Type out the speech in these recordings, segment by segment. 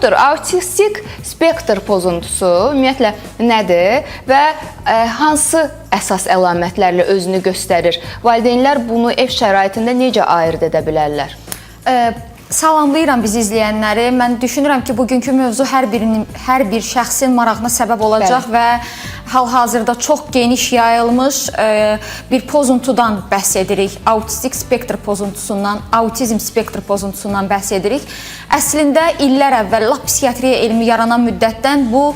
Doktor, autistik spektr pozuntusu ümumiyyətlə nədir və hansı əsas əlamətlərlə özünü göstərir? Valideynlər bunu ev şəraitində necə ayırd edə bilərlər? Salamlayıram bizi izləyənləri. Mən düşünürəm ki, bugünkü mövzu hər bir şəxsin marağına səbəb olacaq və hal-hazırda çox geniş yayılmış bir pozuntudan bəhs edirik. Autistik spektr pozuntusundan, autizm spektr pozuntusundan bəhs edirik. Əslində illər əvvəl lap psixiatriya elmi yaranan müddətdən bu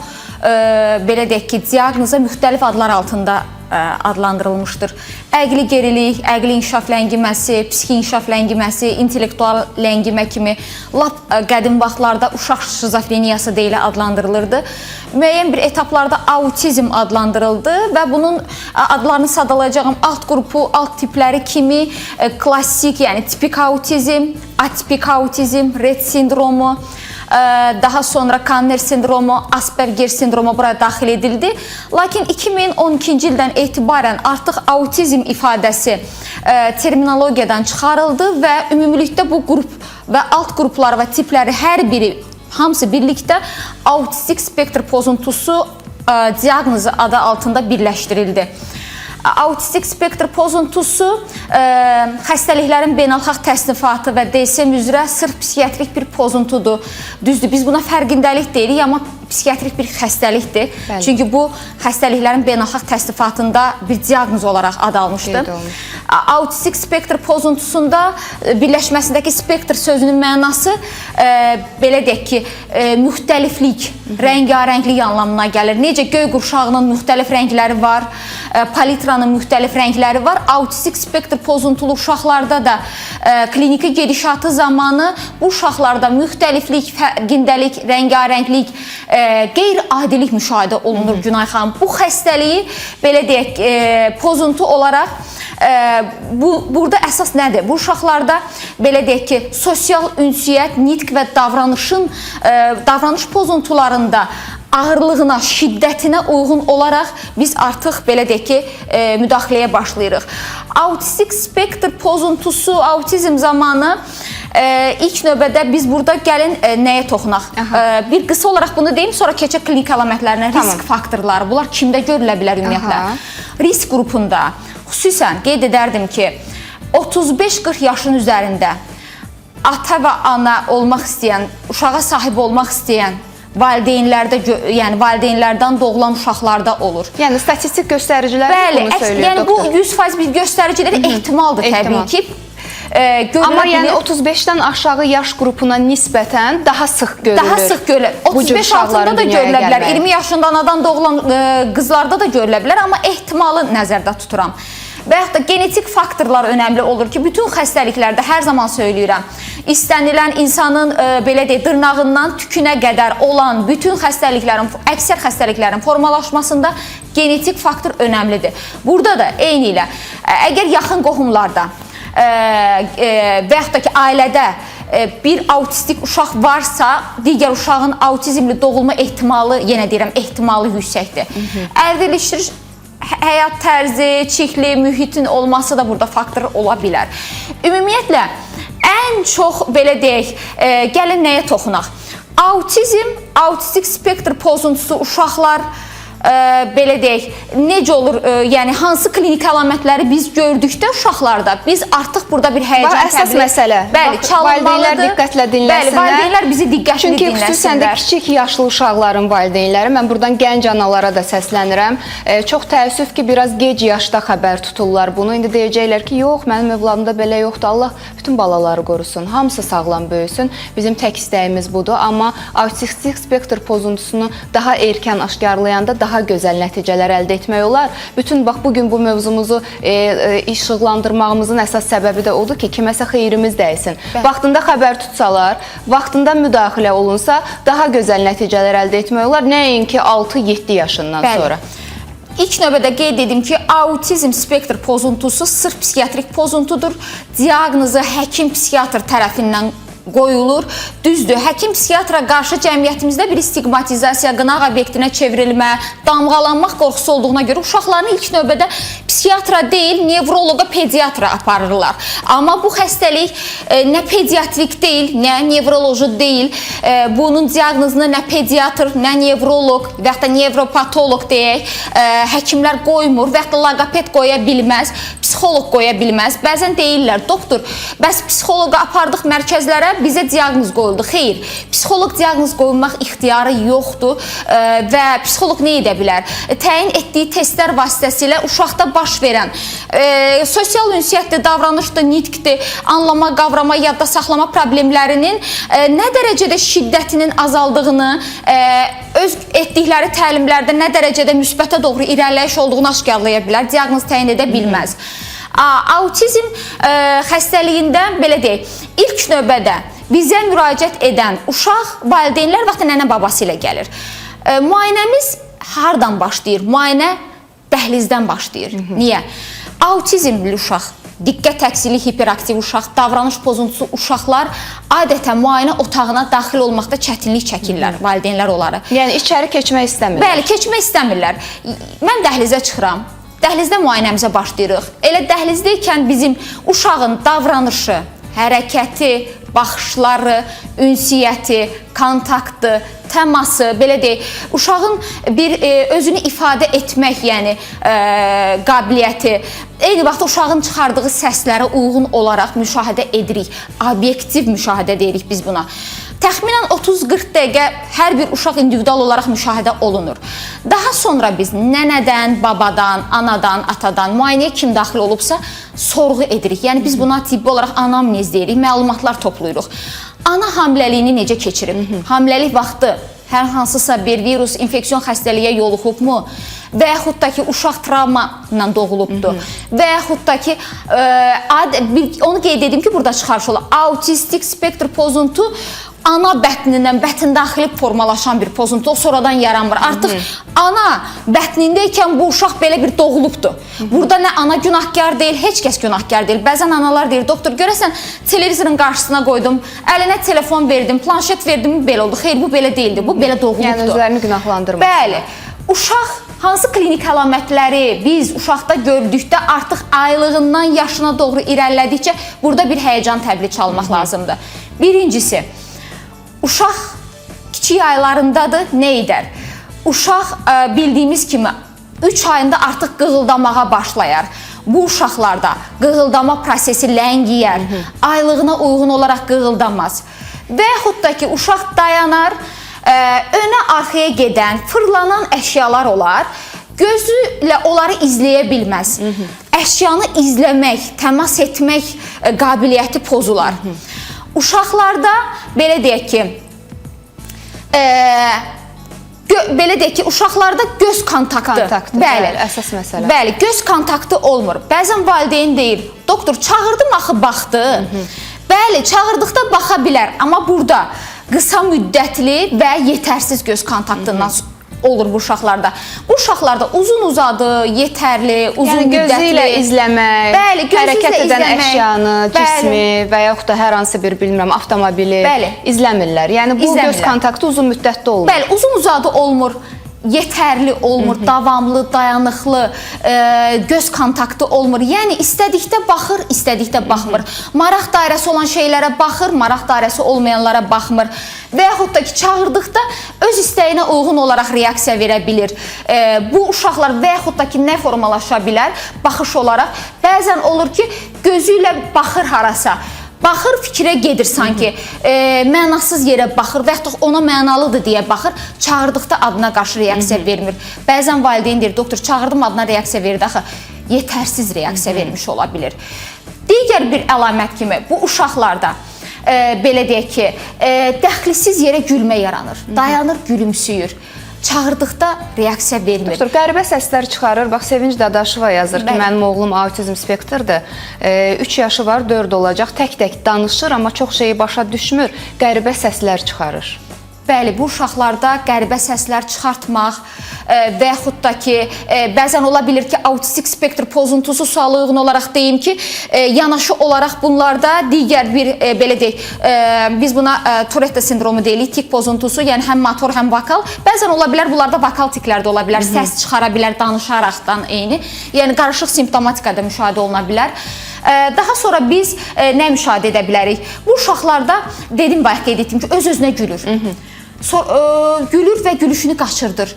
belə deyək ki, diaqnoza müxtəlif adlar altında adlandırılmışdır. Əqli gerilik, əqli inkişaf ləngiməsi, psixi inkişaf ləngiməsi, intellektual längimə kimi lap qədim vaxtlarda uşaq şizofreniyası deyilə adlandırılırdı. Müəyyən bir etaplarda autizm adlandırıldı və bunun adlarını sadalayacağım alt qrupu, alt tipləri kimi klassik, yəni tipik autizm, atipik autizm, Rett sindromu, daha sonra Kanner sindromu, Asperger sindromu buraya daxil edildi. Lakin 2012-ci ildən etibarən artıq autizm ifadəsi terminologiyadan çıxarıldı və ümumilikdə bu qrup və alt qruplar və tipləri hər biri, hamısı birlikdə autistik spektr pozuntusu diaqnozu adı altında birləşdirildi. Autistik spektr pozuntusu xəstəliklərin beynəlxalq təsnifatı və DSM üzrə sırf psixiatrik bir pozuntudur. Düzdür, biz buna fərqindəlik deyirik, amma psixiatrik bir xəstəlikdir. Bəli. Çünki bu xəstəliklərin beynəlxalq təsnifatında bir diaqnoz olaraq ad almışdı. Autistik spektr pozuntusunda birləşməsindəki spektr sözünün mənası belə deyək ki, müxtəliflik, rəngarənglik anlamına gəlir. Necə göy qurşağının müxtəlif rəngləri var, palitranın müxtəlif rəngləri var. Autistik spektr pozuntulu uşaqlarda da kliniki gedişatı zamanı bu uşaqlarda müxtəliflik, fərqindəlik, rəngarənglik, qeyri-adilik müşahidə olunur Günay xanım. Bu xəstəliyi belə deyək, pozuntu olaraq burada əsas nədir? Bu uşaqlarda belə deyək ki, sosial ünsiyyət, nitq və davranış pozuntularında ağırlığına, şiddətinə uyğun olaraq biz artıq belə deyək ki, müdaxiləyə başlayırıq. Autistik spektr pozuntusu, autizm zamanı ilk növbədə biz burada gəlin nəyə toxunaq? Bir qısa olaraq bunu deyim, sonra keçək klinik əlamətlərinə, risk faktorları. Bunlar kimdə görülə bilər ümumiyyətlə? Risk qrupunda xüsusən qeyd edərdim ki, 35-40 yaşın üzərində ata və ana olmaq istəyən, uşağa sahib olmaq istəyən valideynlərdə, yəni valideynlərdən doğulan uşaqlarda olur. Yəni statistik göstəricilər bunu söylüyor, yəni doktor. Bu 100% bir göstəriciləri ehtimaldır təbii ki. Amma yəni 35-dən aşağı yaş qrupuna nisbətən daha sıx görülür. Daha sıx görülür. 35 altında da görülə bilər. 20 yaşında anadan doğulan qızlarda da görülə bilər, amma ehtimalı nəzərdə tuturam. Və yaxud da genetik faktorlar önəmli olur ki, bütün xəstəliklərdə hər zaman söyləyirəm, istənilən insanın belə deyək, dırnağından tükünə qədər olan bütün xəstəliklərin, əksər xəstəliklərin formalaşmasında genetik faktor önəmlidir. Burada da eyni ilə, əgər yaxın qohumlarda və yaxud da ki, ailədə bir autistik uşaq varsa, digər uşağın autizmli doğulma ehtimalı, yenə deyirəm, ehtimalı yüksəkdir. Əlverişli həyat tərzi, çirkli mühitin olması da burada faktor ola bilər. Ümumiyyətlə, ən çox belə deyək, gəlin nəyə toxunaq? Autizm, autistik spektr pozuntusu uşaqlar belə deyək, necə olur, yəni hansı klinik əlamətləri biz gördükdə uşaqlarda, biz artıq burada bir həyəcan əsas məsələ. Bəli, valideynlər diqqətlə dinləsinlər. Bəli, valideynlər bizi diqqətlə dinləsinlər. Çünki xüsusən də kiçik yaşlı uşaqların valideynləri, mən buradan gənc analara da səslənirəm. Çox təəssüf ki, biraz gec yaşda xəbər tuturlar bunu. İndi deyəcəklər ki, yox, mənim övladımda belə yoxdur. Allah bütün balaları qorusun, hamısı sağlam böyüsün. Bizim tək istəyimiz budur. Amma autistik spektr pozuntusunu daha erkən aşkarlayanda daha gözəl nəticələr əldə etmək olar. Bütün bax bugün bu mövzumuzu işıqlandırmağımızın əsas səbəbi də odur ki, kiməsə xeyrimiz dəysin. Vaxtında xəbər tutsalar, vaxtında müdaxilə olunsa, daha gözəl nəticələr əldə etmək olar. Nəinki 6-7 yaşından sonra. İlk növbədə qeyd edim ki, autizm spektr pozuntusu sırf psixiatrik pozuntudur. Diaqnozu həkim psixiatr tərəfindən qoyulur. Düzdür, həkim psixiatra qarşı cəmiyyətimizdə bir stigmatizasiya, qınaq obyektinə çevrilmə, damğalanmaq qorxusu olduğuna görə uşaqların ilk növbədə psixiatra deyil, nevroloqa, pediatra aparırlar. Amma bu xəstəlik nə pediatrik deyil, nə nevroloji deyil. Bunun diaqnozunu nə pediatr, nə nevroloq və ya da nevropatoloq deyək, həkimlər qoymur və ya da logoped qoya bilməz, psixoloq qoya bilməz. Bəzən deyirlər, doktor, bəs psixoloqa apardıq mərkəzlərə, bizə diaqnoz qoyuldu. Xeyr, psixoloq diaqnoz qoyulmaq ixtiyarı yoxdur və psixoloq nə edə bilər? Təyin etdiyi testlər vasitəsilə uşaqda baş verən sosial ünsiyyətdir, davranışdır, nitqdir, anlama, qavrama, yadda saxlama problemlərinin nə dərəcədə şiddətinin azaldığını, öz etdikləri təlimlərdə nə dərəcədə müsbətə doğru irəliləyiş olduğunu aşkarlaya bilər, diaqnoz təyin edə bilməz. Autizm xəstəliyində, belə deyək, ilk növbədə bizə müraciət edən uşaq, valideynlər vaxtı nənə babası ilə gəlir. Müayinəmiz hardan başlayır? Müayinə dəhlizdən başlayır. Niyə? Autizmli uşaq, diqqət əksili hiperaktiv uşaq, davranış pozuntusu uşaqlar adətən müayinə otağına daxil olmaqda çətinlik çəkirlər, valideynlər onları. Yəni içəri keçmək istəmirlər. Bəli, keçmək istəmirlər. Mən dəhlizə çıxıram. Dəhlizdə müayinəmizə başlayırıq. Elə dəhlizdəykən bizim uşağın davranışı, hərəkəti, baxışları, ünsiyyəti, kontaktı, təması, belə deyək, uşağın bir özünü ifadə etmək, yəni qabiliyyəti, eyni vaxtda uşağın çıxardığı səslərə uyğun olaraq müşahidə edirik. Obyektiv müşahidə deyirik biz buna. Təxminən 30-40 dəqiqə hər bir uşaq individual olaraq müşahidə olunur. Daha sonra biz nənədən, babadan, anadan, atadan, müayinəyə kim daxil olubsa sorğu edirik. Yəni biz buna tibbi olaraq anamnez deyirik, məlumatlar toplayırıq. Ana hamiləliyini necə keçirib? Hamiləlik vaxtı hər hansısa bir virus, infeksiyon xəstəliyə yoluxubmu? Və yaxud da ki, uşaq travma ilə doğulubdur. Və yaxud da ki, onu qeyd edim ki, burada çıxarış olur. Autistik spektr pozuntu ana bətnindən, bətin daxili formalaşan bir pozuntu, o sonradan yaranmır. Artıq ana bətnindəykən bu uşaq belə bir doğulubdur. Burada nə ana günahkar deyil, heç kəs günahkar deyil. Bəzən analar deyir, doktor, görəsən televizorun qarşısına qoydum, əlinə telefon verdim, planşet verdim, belə oldu. Xeyr, bu belə deyildi, bu belə doğulubdur. Yəni özlərini günahlandırmaq. Bəli. Uşaq hansı klinik əlamətləri biz uşaqda gördükdə artıq aylığından yaşına doğru irəlilədikcə burada bir həyəcan təbili çalmaq lazımdır. Birincisi, uşaq kiçik aylarındadır, nə edər? Uşaq bildiyimiz kimi 3 ayında artıq qığıldamağa başlayar. Bu uşaqlarda qığıldama prosesi ləngiyər, aylığına uyğun olaraq qığıldamaz. Və yaxud da ki, uşaq dayanar, önə arxaya gedən, fırlanan əşyalar olar, gözülə onları izləyə bilməz. Əşyanı izləmək, təmas etmək qabiliyyəti pozular. Uşaqlarda belə deyək ki, uşaqlarda göz kontaktı, bəli, əsas məsələ. Bəli, göz kontaktı olmur. Bəzən valideyn deyir, doktor, çağırdım axı baxdı. Bəli, çağırdıqda baxa bilər, amma burada qısa müddətli və yetərsiz göz kontaktından olur bu uşaqlarda. Bu uşaqlarda uzun-uzadı, yetərli, uzun müddətli. Yəni gözü ilə izləmək, hərəkət edən əşyanı, cismi və yaxud da hər hansı bir, bilmirəm, avtomobili izləmirlər. Yəni bu göz kontaktı uzun müddətli olmur. Bəli, uzun-uzadı olmur. Yetərli olmur, davamlı, dayanıqlı göz kontaktı olmur. Yəni istədikdə baxır, istədikdə baxmır. Maraq dairəsi olan şeylərə baxır, maraq dairəsi olmayanlara baxmır. Və yaxud da ki, çağırdıqda öz istəyinə uyğun olaraq reaksiya verə bilir. Bu uşaqlar və yaxud da ki, nə formalaşa bilər? Baxış olaraq. Bəzən olur ki, gözü ilə baxır harasa. Baxır, fikrə gedir sanki, mənasız yerə baxır və yaxud ona mənalıdır deyə baxır, çağırdıqda adına qarşı reaksiya vermir. Bəzən valideyn deyir, doktor, çağırdım adına reaksiya verdi, axı yetərsiz reaksiya vermiş ola bilir. Digər bir əlamət kimi bu uşaqlarda, belə deyək ki, dəxlisiz yerə gülmə yaranır, dayanır, gülümsüyür. Çağırdıqda reaksiya vermir. Doktor, qəribə səslər çıxarır. Bax, Sevinç Dadaşova yazır ki, mənim oğlum autizm spektrdir. 3 yaşı var, 4 olacaq. Tək-tək danışır, amma çox şeyi başa düşmür. Qəribə səslər çıxarır. Bəli, bu uşaqlarda qəribə səslər çıxartmaq və yaxud da ki, bəzən ola bilir ki, autistik spektr pozuntusu suala uyğun olaraq deyim ki, yanaşı olaraq bunlarda digər bir, belə deyək, biz buna Tourette sindromu deyilik, tik pozuntusu, yəni həm motor, həm vokal. Bəzən ola bilər, bunlarda vokal tiklər də ola bilər, səs çıxara bilər danışaraqdan eyni. Yəni, qarışıq simptomatikada müşahidə oluna bilər. Daha sonra biz nə müşahidə edə bilərik? Bu uşaqlarda, dedim bayaq qeyd etdim ki, öz-özünə gülür. Gülür və gülüşünü qaçırdır.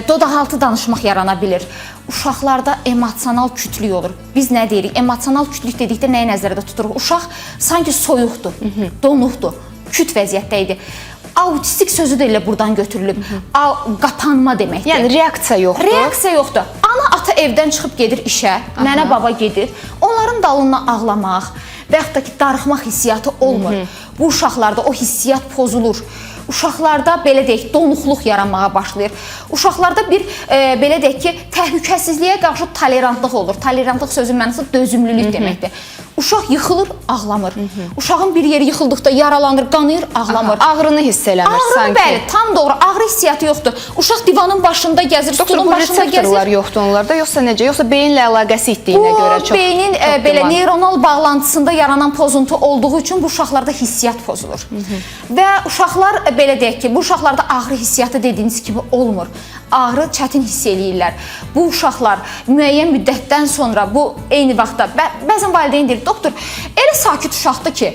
Dodaqaltı danışmaq yarana bilir. Uşaqlarda emosional kütlük olur. Biz nə deyirik? Emosional kütlük dedikdə nəyi nəzərdə tuturuq? Uşaq sanki soyuqdur, donuqdur, küt vəziyyətdə idi. Autistik sözü də elə buradan götürülüb. Qapanma deməkdir. Yəni reaksiya yoxdur. Reaksiya yoxdur. Ana ata evdən çıxıb gedir işə, nənə baba gedir. Onların dalından ağlamaq və yaxud da ki, darıxmaq hissiyatı olmur. Bu uşaqlarda o hissiyat pozulur. Uşaqlarda belə deyək, donuqluq yaranmağa başlayır. Uşaqlarda bir belə deyək ki, təhlükəsizliyə qarşı tolerantlıq olur. Tolerantlıq sözün mənası dözümlülük deməkdir. Uşaq yıxılır, ağlamır. Uşağın bir yeri yıxıldıqda yaralanır, qanıyır, ağlamır. Ağrını hiss eləmir sanki. Bəli, tam doğru. Ağrı hissiyatı yoxdur. Uşaq divanın başında gəzir, stulun başında gəzir. Bu reseptorlar yoxdur onlarda, yoxsa necə? Yoxsa beyinlə əlaqəsi itdiyinə görə çox? Bu beynin belə neyronal bağlantısında yaranan pozuntu olduğu üçün bu uşaqlarda hissiyat pozulur. Və uşaqlar belə deyək ki, bu uşaqlarda ağrı hissiyatı dediyiniz kimi olmur. Ağrı çətin hiss eləyirlər. Bu uşaqlar müəyyən müddətdən sonra bu eyni vaxtda bəzən valideyn deyir, doktor, elə sakit uşaqdır ki,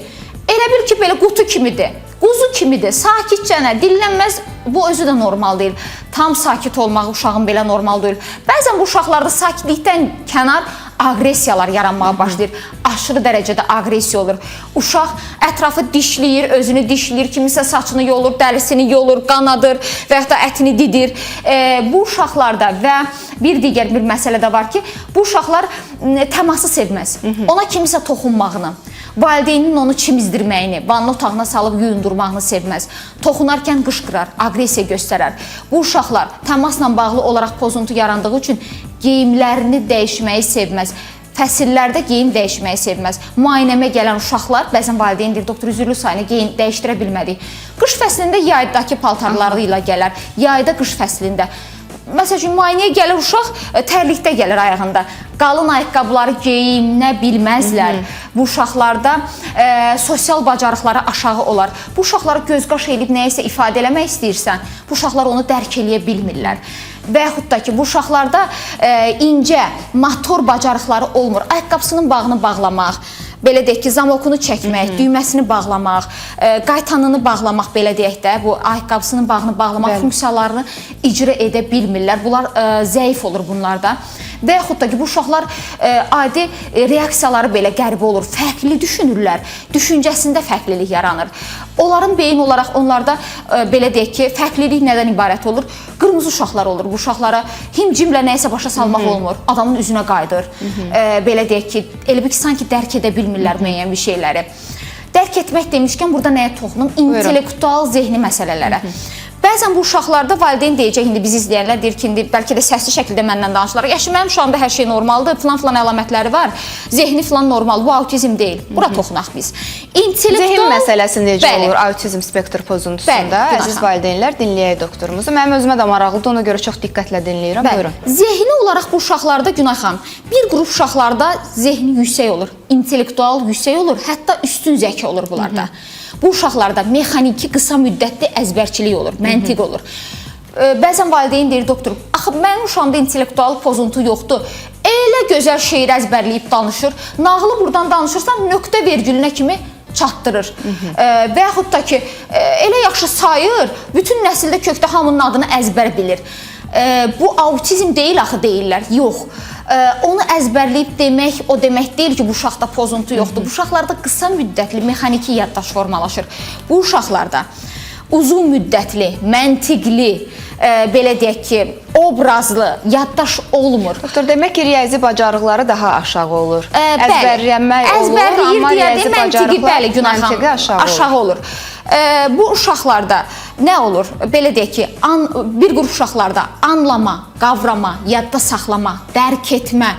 elə bil ki, belə qutu kimidir, quzu kimidir, sakitcənə, dillənməz, bu özü də normal deyil. Tam sakit olmaq uşağın belə normal deyil. Bəzən bu uşaqlarda sakitlikdən kənar aqressiyalar yaranmağa başlayır. Aşırı dərəcədə aqressiya olur. Uşaq ətrafı dişləyir, özünü dişləyir, kimisə saçını yolur, dərisini yolur, qanadır və yaxud da ətini didir. Bu uşaqlarda və bir digər bir məsələ də var ki, bu uşaqlar təması sevməz. Ona kimisə toxunmağını, valideynin onu çimizdirməyini, vanna otağına salıb yuyundurmağını sevməz. Toxunarkən qışqırar, aqressiya göstərər. Bu uşaqlar təmasla bağlı olaraq pozuntu yarandığı üçün geyimlərini dəyişməyi sevməz. Fəsillərdə geyim dəyişməyi sevməz. Müayinəmə gələn uşaqlar, bəzən valideyn deyir, doktor, üzürlü sayını geyim dəyişdirə bilmədik. Qış fəslində yaydakı paltarları ilə gələr, yayda qış fəslində. Məsələn, müayinəyə gəlir uşaq, tərlikdə gəlir ayağında. Qalın ayaqqabıları geyinə bilməzlər. Bu uşaqlarda sosial bacarıqları aşağı olar. Bu uşaqları göz-qaş eləyib nəyisə ifadə eləmək istəyirsən, bu uşaqlar onu dərk eləyə bilmirlər. Və yaxud da ki, bu uşaqlarda incə, motor bacarıqları olmur. Ayaqqabısının bağını bağlamaq, belə deyək ki, zamokunu çəkmək, düyməsini bağlamaq, qaytanını bağlamaq, belə deyək də, bu ayaqqabısının bağını bağlamaq funksiyalarını icra edə bilmirlər. Bunlar zəif olur bunlarda. Və yaxud da ki, bu uşaqlar adi reaksiyaları belə qəribə olur, fərqli düşünürlər, düşüncəsində fərqlilik yaranır. Onların beyin olaraq onlarda belə deyək ki, fərqlilik nədən ibarət olur? Qırmızı uşaqlar olur. Bu uşaqlara himcimlə nəyisə başa salmaq olmur. Adamın üzünə qayıdır. Belə deyək ki, elə bir ki, sanki dərk edə bilmirlər müəyyən bir şeyləri. Dərk etmək demişkən, burada nəyə toxunum? İntellektual zehni məsələlərə. Bəzən bu uşaqlarda valideyn deyəcək, indi bizi izləyənlər deyir ki, bəlkə də səsli şəkildə məndən danışırlar. Yaşı mənim uşağımda hər şey normaldır, filan əlamətləri var, zehni filan normal, bu autizm deyil. Bura toxunaq biz. Zehin məsələsi necə olur autizm spektr pozuntusunda? Əziz valideynlər, dinləyək doktorumuzu. Mənim özümə də maraqlıdır, ona görə çox diqqətlə dinləyirəm. Buyurun. Zehni olaraq bu uşaqlarda, Günay xanım, bir qrup uşaqlarda zehni yüksək olur, intellektual yüksək olur, hətta üstün zəki olur bunlarda. Bu uşaqlarda mexaniki qısa müddətli əzbərçilik olur, məntiq olur. Bəzən valideyn deyir, doktor, axı mənim uşağımda intellektual pozuntu yoxdur. Elə gözəl şeir əzbərləyib danışır. Nağılı buradan danışırsan, nöqtə vergülünə kimi çatdırır. Və yaxud da ki, elə yaxşı sayır, bütün nəsildə kökdə hamının adını əzbər bilir. Bu autizm deyil axı deyirlər. Yox. Onu əzbərləyib demək o demək deyil ki, bu uşaqda pozuntu yoxdur. Bu uşaqlarda qısa müddətli mexaniki yaddaş formalaşır. Bu uşaqlarda uzun müddətli, məntiqli, belə deyək ki, obrazlı yaddaş olmur. Doktor, demək ki, riyazi bacarıqları daha aşağı olur. Əzbərlənmək olur, amma riyazi bacarıqlar məntiqi aşağı olur. Bu uşaqlarda nə olur? Belə deyək ki, bir qrup uşaqlarda anlama, qavrama, yadda saxlama, dərk etmə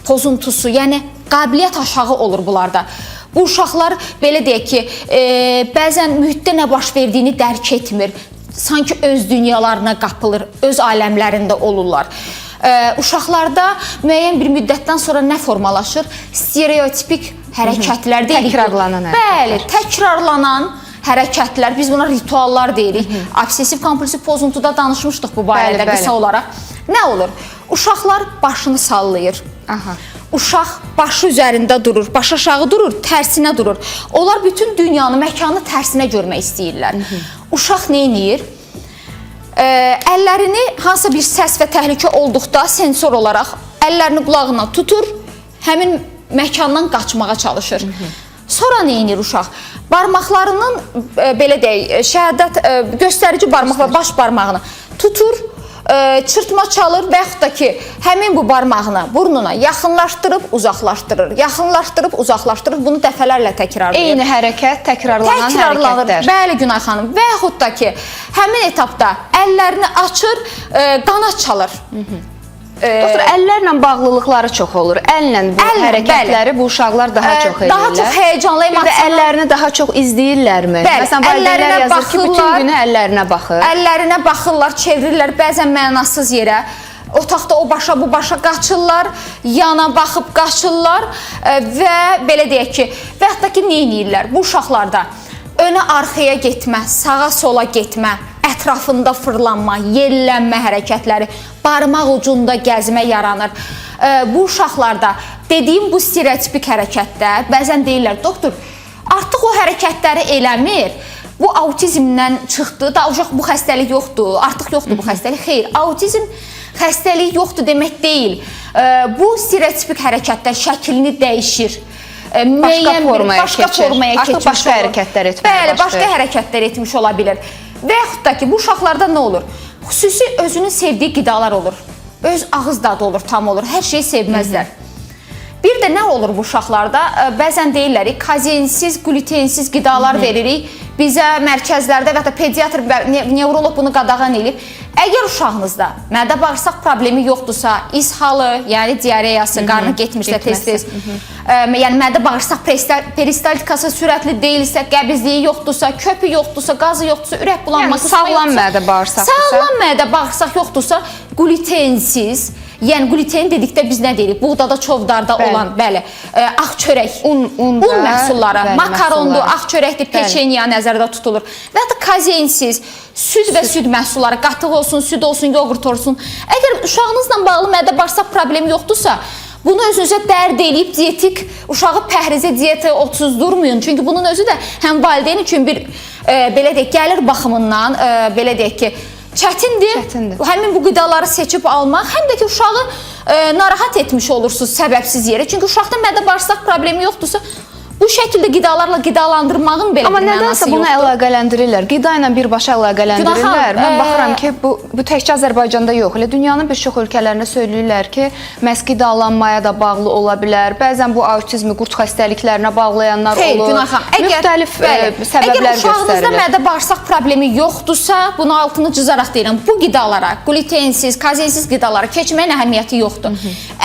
pozuntusu, yəni qabiliyyət aşağı olur bunlarda. Bu uşaqlar belə deyək ki, bəzən mühitdə nə baş verdiyini dərk etmir. Sanki öz dünyalarına qapılır, öz aləmlərində olurlar. Uşaqlarda müəyyən bir müddətdən sonra nə formalaşır? Stereotipik hərəkətlər deyirik. Təkrarlanan Bəli, təkrarlanan hərəkətlər, biz buna rituallar deyirik. Obsessiv-kompulsiv pozuntuda danışmışdıq bu barədə qısa olaraq. Nə olur? Uşaqlar başını sallayır. Uşaq başı üzərində durur, baş aşağı durur, tərsinə durur. Onlar bütün dünyanı, məkanı tərsinə görmək istəyirlər. Uşaq nə edir? Əllərini hansısa bir səs və təhlükə olduqda sensor olaraq əllərini qulağına tutur, həmin məkandan qaçmağa çalışır. Sonra nə edir uşaq? Barmaqlarının, belə deyək, şəhadət, göstərici barmaq və baş barmağını tutur, çırtma çalır və yaxud da ki, həmin bu barmağını burnuna yaxınlaşdırıb, uzaqlaşdırır, yaxınlaşdırıb, uzaqlaşdırır. Bunu dəfələrlə təkrarlayır. Eyni hərəkət, təkrarlanan hərəkətlər. Bəli, Günay xanım. Və yaxud da ki, həmin etapda əllərini açır, qanat çalır. Doktor, əllərlə bağlılıqları çox olur. Əllə bu hərəkətləri bu uşaqlar daha çox edirlər. Daha çox heyecanlı, emosional. Və əllərini daha çox izləyirlərmi? Məsələn, valideynlər yazır ki, bütün günü əllərinə baxır. Əllərinə baxırlar, çevirirlər bəzən mənasız yerə. Otaqda o başa bu başa qaçırlar, yana baxıb qaçırlar və belə deyək ki, və hətta ki, nə edirlər? Bu uşaqlarda önə arxaya getmə, sağa sola getmə, ətrafında fırlanma, yellənmə hərəkətləri, barmaq ucunda gəzmə yaranır. Bu uşaqlarda dediyim bu stereotipik hərəkətdə bəzən deyirlər, doktor, artıq o hərəkətləri eləmir. Bu autizmdən çıxdı, da uşaq bu xəstəlik yoxdur, artıq yoxdur bu xəstəlik. Xeyr, autizm xəstəlik yoxdur demək deyil. Bu stereotipik hərəkətlər şəklini dəyişir. Başqa formaya keçir. Artıq başqa hərəkətlər etməyə başlayır. Bəli, başqa hərəkətlər etmiş ola bilər. Və yaxud da ki, bu uşaqlarda nə olur? Xüsusi özünün sevdiyi qidalar olur. Öz ağız dadı olur, tam olur. Hər şeyi sevməzlər. Bir də nə olur bu uşaqlarda? Bəzən deyirlər, kazeinsiz, glutensiz qidalar veririk. Bizə mərkəzlərdə və ya pediatr, nevrolog bunu qadağan edib. Əgər uşağınızda mədə-bağırsaq problemi yoxdursa, ishalı, yəni diareyası, qarnı getmirsə tez-tez, yəni mədə-bağırsaq peristaltikası sürətli deyilsə, qəbizliyi yoxdursa, köpü yoxdursa, qazı yoxdursa, ürək bulanması yoxdursa, sağlam mədə-bağırsaq yoxdursa, glutensiz, yəni gluten dedikdə biz nə deyirik? Buğdada, çovdarda olan, bəli, ağ çörək, un məhsulları, makarondur, ağ çörəkdir, peçeniya nəzərdə tutulur. Və ya da kazeinsiz, süd və süd məhsulları, qatıq olsun, süd olsun, yoğurt olsun. Əgər uşağınızla bağlı mədə-bağırsaq problemi yoxdursa, bunu özünüzə dərd eləyib dietik, uşağı pəhrizə, diyetə otsuzdurmayın. Çünki bunun özü də həm valideyn üçün bir, belə deyək, gəlir baxımından, belə deyək ki, çətindir. Həmin bu qidaları seçib almaq, həm də ki, uşağı narahat etmiş olursunuz səbəbsiz yerə. Çünki uşaqda mədə-bağırsaq problemi yoxdursa, bu şəkildə qidalarla qidalandırmağın belə bir mənası yoxdur. Amma nədənsə bunu əlaqələndirirlər, qida ilə birbaşa əlaqələndirirlər. Mən baxıram ki, bu təkcə Azərbaycanda yox, elə dünyanın bir çox ölkələrində söyləyirlər ki, məhz qidalanmaya da bağlı ola bilər. Bəzən bu autizmi qurd xəstəliklərinə bağlayanlar olur. Müxtəlif səbəblər göstərilir. Əgər uşağınızda mədə-bağırsaq problemi yoxdursa, bunu altını cızaraq deyirəm, bu qidalara, glutensiz, kazeinsiz qidalara keçməyin əhəmiyyəti yoxdur.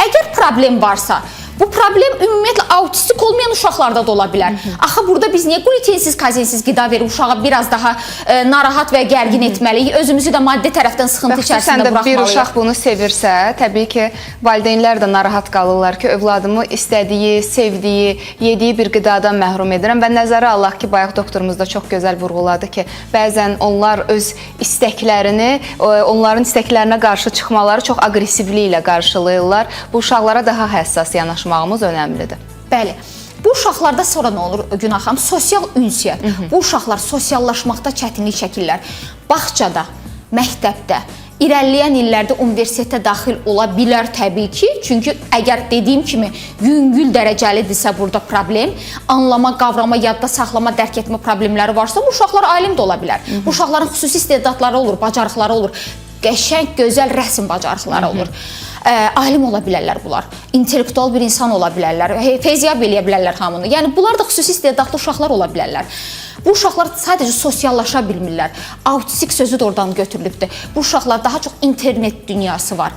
Əgər problem varsa, bu problem ümumiyyətlə autistik olmayan uşaqlarda da ola bilər. Axı burada biz niyə glutensiz, kazeinsiz qida verib uşağa biraz daha narahat və gərgin etməliyik? Özümüzü də maddi tərəfdən sıxıntı içərisində buraxmalıyıq. Bir uşaq bunu sevirsə, təbii ki, valideynlər də narahat qalırlar ki, övladımı istədiyi, sevdiyi, yediyi bir qidadan məhrum edirəm. Və nəzərə alaq ki, bayaq doktorumuz da çox gözəl vurğuladı ki, bəzən onlar öz istəklərini, onların istəklərinə qarşı çıxmaları çox aqressivliyi ilə qarşılayırlar. Bu uşaqlara daha həssas yanaşmağımız önəmlidir. Bəli. Bu uşaqlarda sonra nə olur Günay xanım? Sosial ünsiyyət. Bu uşaqlar sosiallaşmaqda çətinlik çəkirlər. Bağçada, məktəbdə, irəliləyən illərdə universitetə daxil ola bilər təbii ki. Çünki əgər dediyim kimi yüngül dərəcəlidirsə burada problem, anlama, qavrama, yadda saxlama, dərk etmə problemləri varsa, bu uşaqlar alim də ola bilər. Bu uşaqların xüsusi istedadları olur, bacarıqları olur. Qəşəng, gözəl rəsm bacarıqları olur. Alim ola bilərlər bunlar. İntellektual bir insan ola bilərlər. Feyziyab eləyə bilərlər hamını. Yəni bunlar da xüsusi istedadlı uşaqlar ola bilərlər. Bu uşaqlar sadəcə sosiallaşa bilmirlər. Autistik sözü də oradan götürülübdür. Bu uşaqlar daha çox internet dünyası var.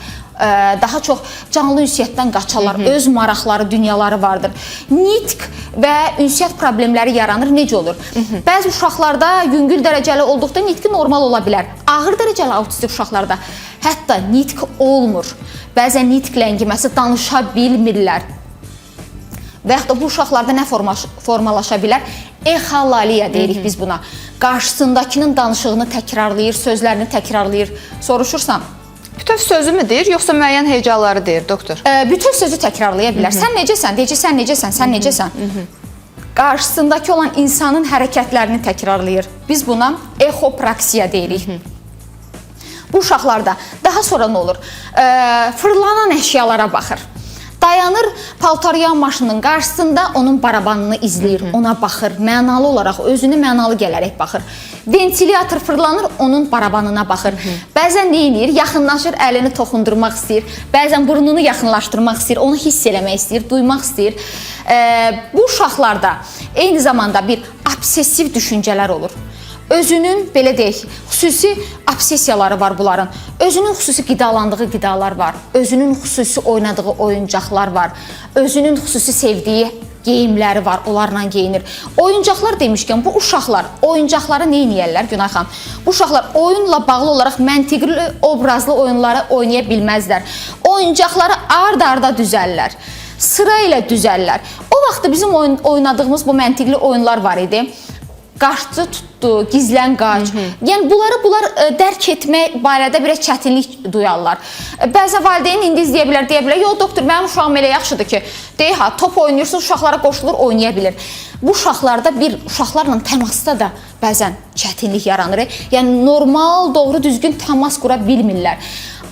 Daha çox canlı ünsiyyətdən qaçarlar, öz maraqları, dünyaları vardır. Nitq və ünsiyyət problemləri yaranır. Necə olur? Bəzi uşaqlarda yüngül dərəcəli olduqda nitqi normal ola bilər. Ağır dərəcəli autistik uşaqlarda hətta nitq olmur. Bəzən nitq ləngiməsi, danışa bilmirlər. Və yaxud da bu uşaqlarda nə formalaşa bilər? Exalaliya deyirik biz buna. Qarşısındakının danışığını təkrarlayır, sözlərini təkrarlayır. Soruşursan, Bütöv sözü mü deyir, yoxsa müəyyən hecaları deyir, doktor? Bütün sözü təkrarlaya bilər. Sən necəsən, deyəcəksən, necəsən, sən necəsən? Qarşısındakı olan insanın hərəkətlərini təkrarlayır. Biz buna exopraksiya deyirik. Bu uşaqlarda daha sonra nə olur? Fırlanan əşyalara baxır. Dayanır paltaryan maşının qarşısında, onun barabanını izləyir, ona baxır, mənalı olaraq, özünü mənalı gələrək baxır. Ventilator fırlanır, onun barabanına baxır. Bəzən nə edir? Yaxınlaşır, əlini toxundurmaq istəyir. Bəzən burnunu yaxınlaşdırmaq istəyir, onu hiss eləmək istəyir, duymaq istəyir. Bu uşaqlarda eyni zamanda bir obsessiv düşüncələr olur. Özünün, belə deyək, xüsusi obsessiyaları var bunların. Özünün xüsusi qidalandığı qidalar var. Özünün xüsusi oynadığı oyuncaqlar var. Özünün xüsusi sevdiyi geyimləri var, onlarla geyinir. Oyuncaqlar demişkən, bu uşaqlar oyuncaqları nə edirlər Günay xanım? Bu uşaqlar oyunla bağlı olaraq məntiqli, obrazlı oyunları oynaya bilməzlər. Oyuncaqları ard-arda düzəllər. Sıra ilə düzəllər. O vaxt bizim oynadığımız bu məntiqli oyunlar var idi. Qaçdı, tutdu, gizlən qaç. Yəni bunlar dərk etmək barədə biraz çətinlik duyarlar. Bəzən valideyn indi izləyə bilər, "Yox doktor, mənim uşağım elə yaxşıdır ki, deyək ha, top oynayırsın, uşaqlara qoşulur, oynaya bilir." Bu uşaqlarda uşaqlarla təmasda da bəzən çətinlik yaranır. Yəni normal, doğru düzgün təmas qura bilmirlər.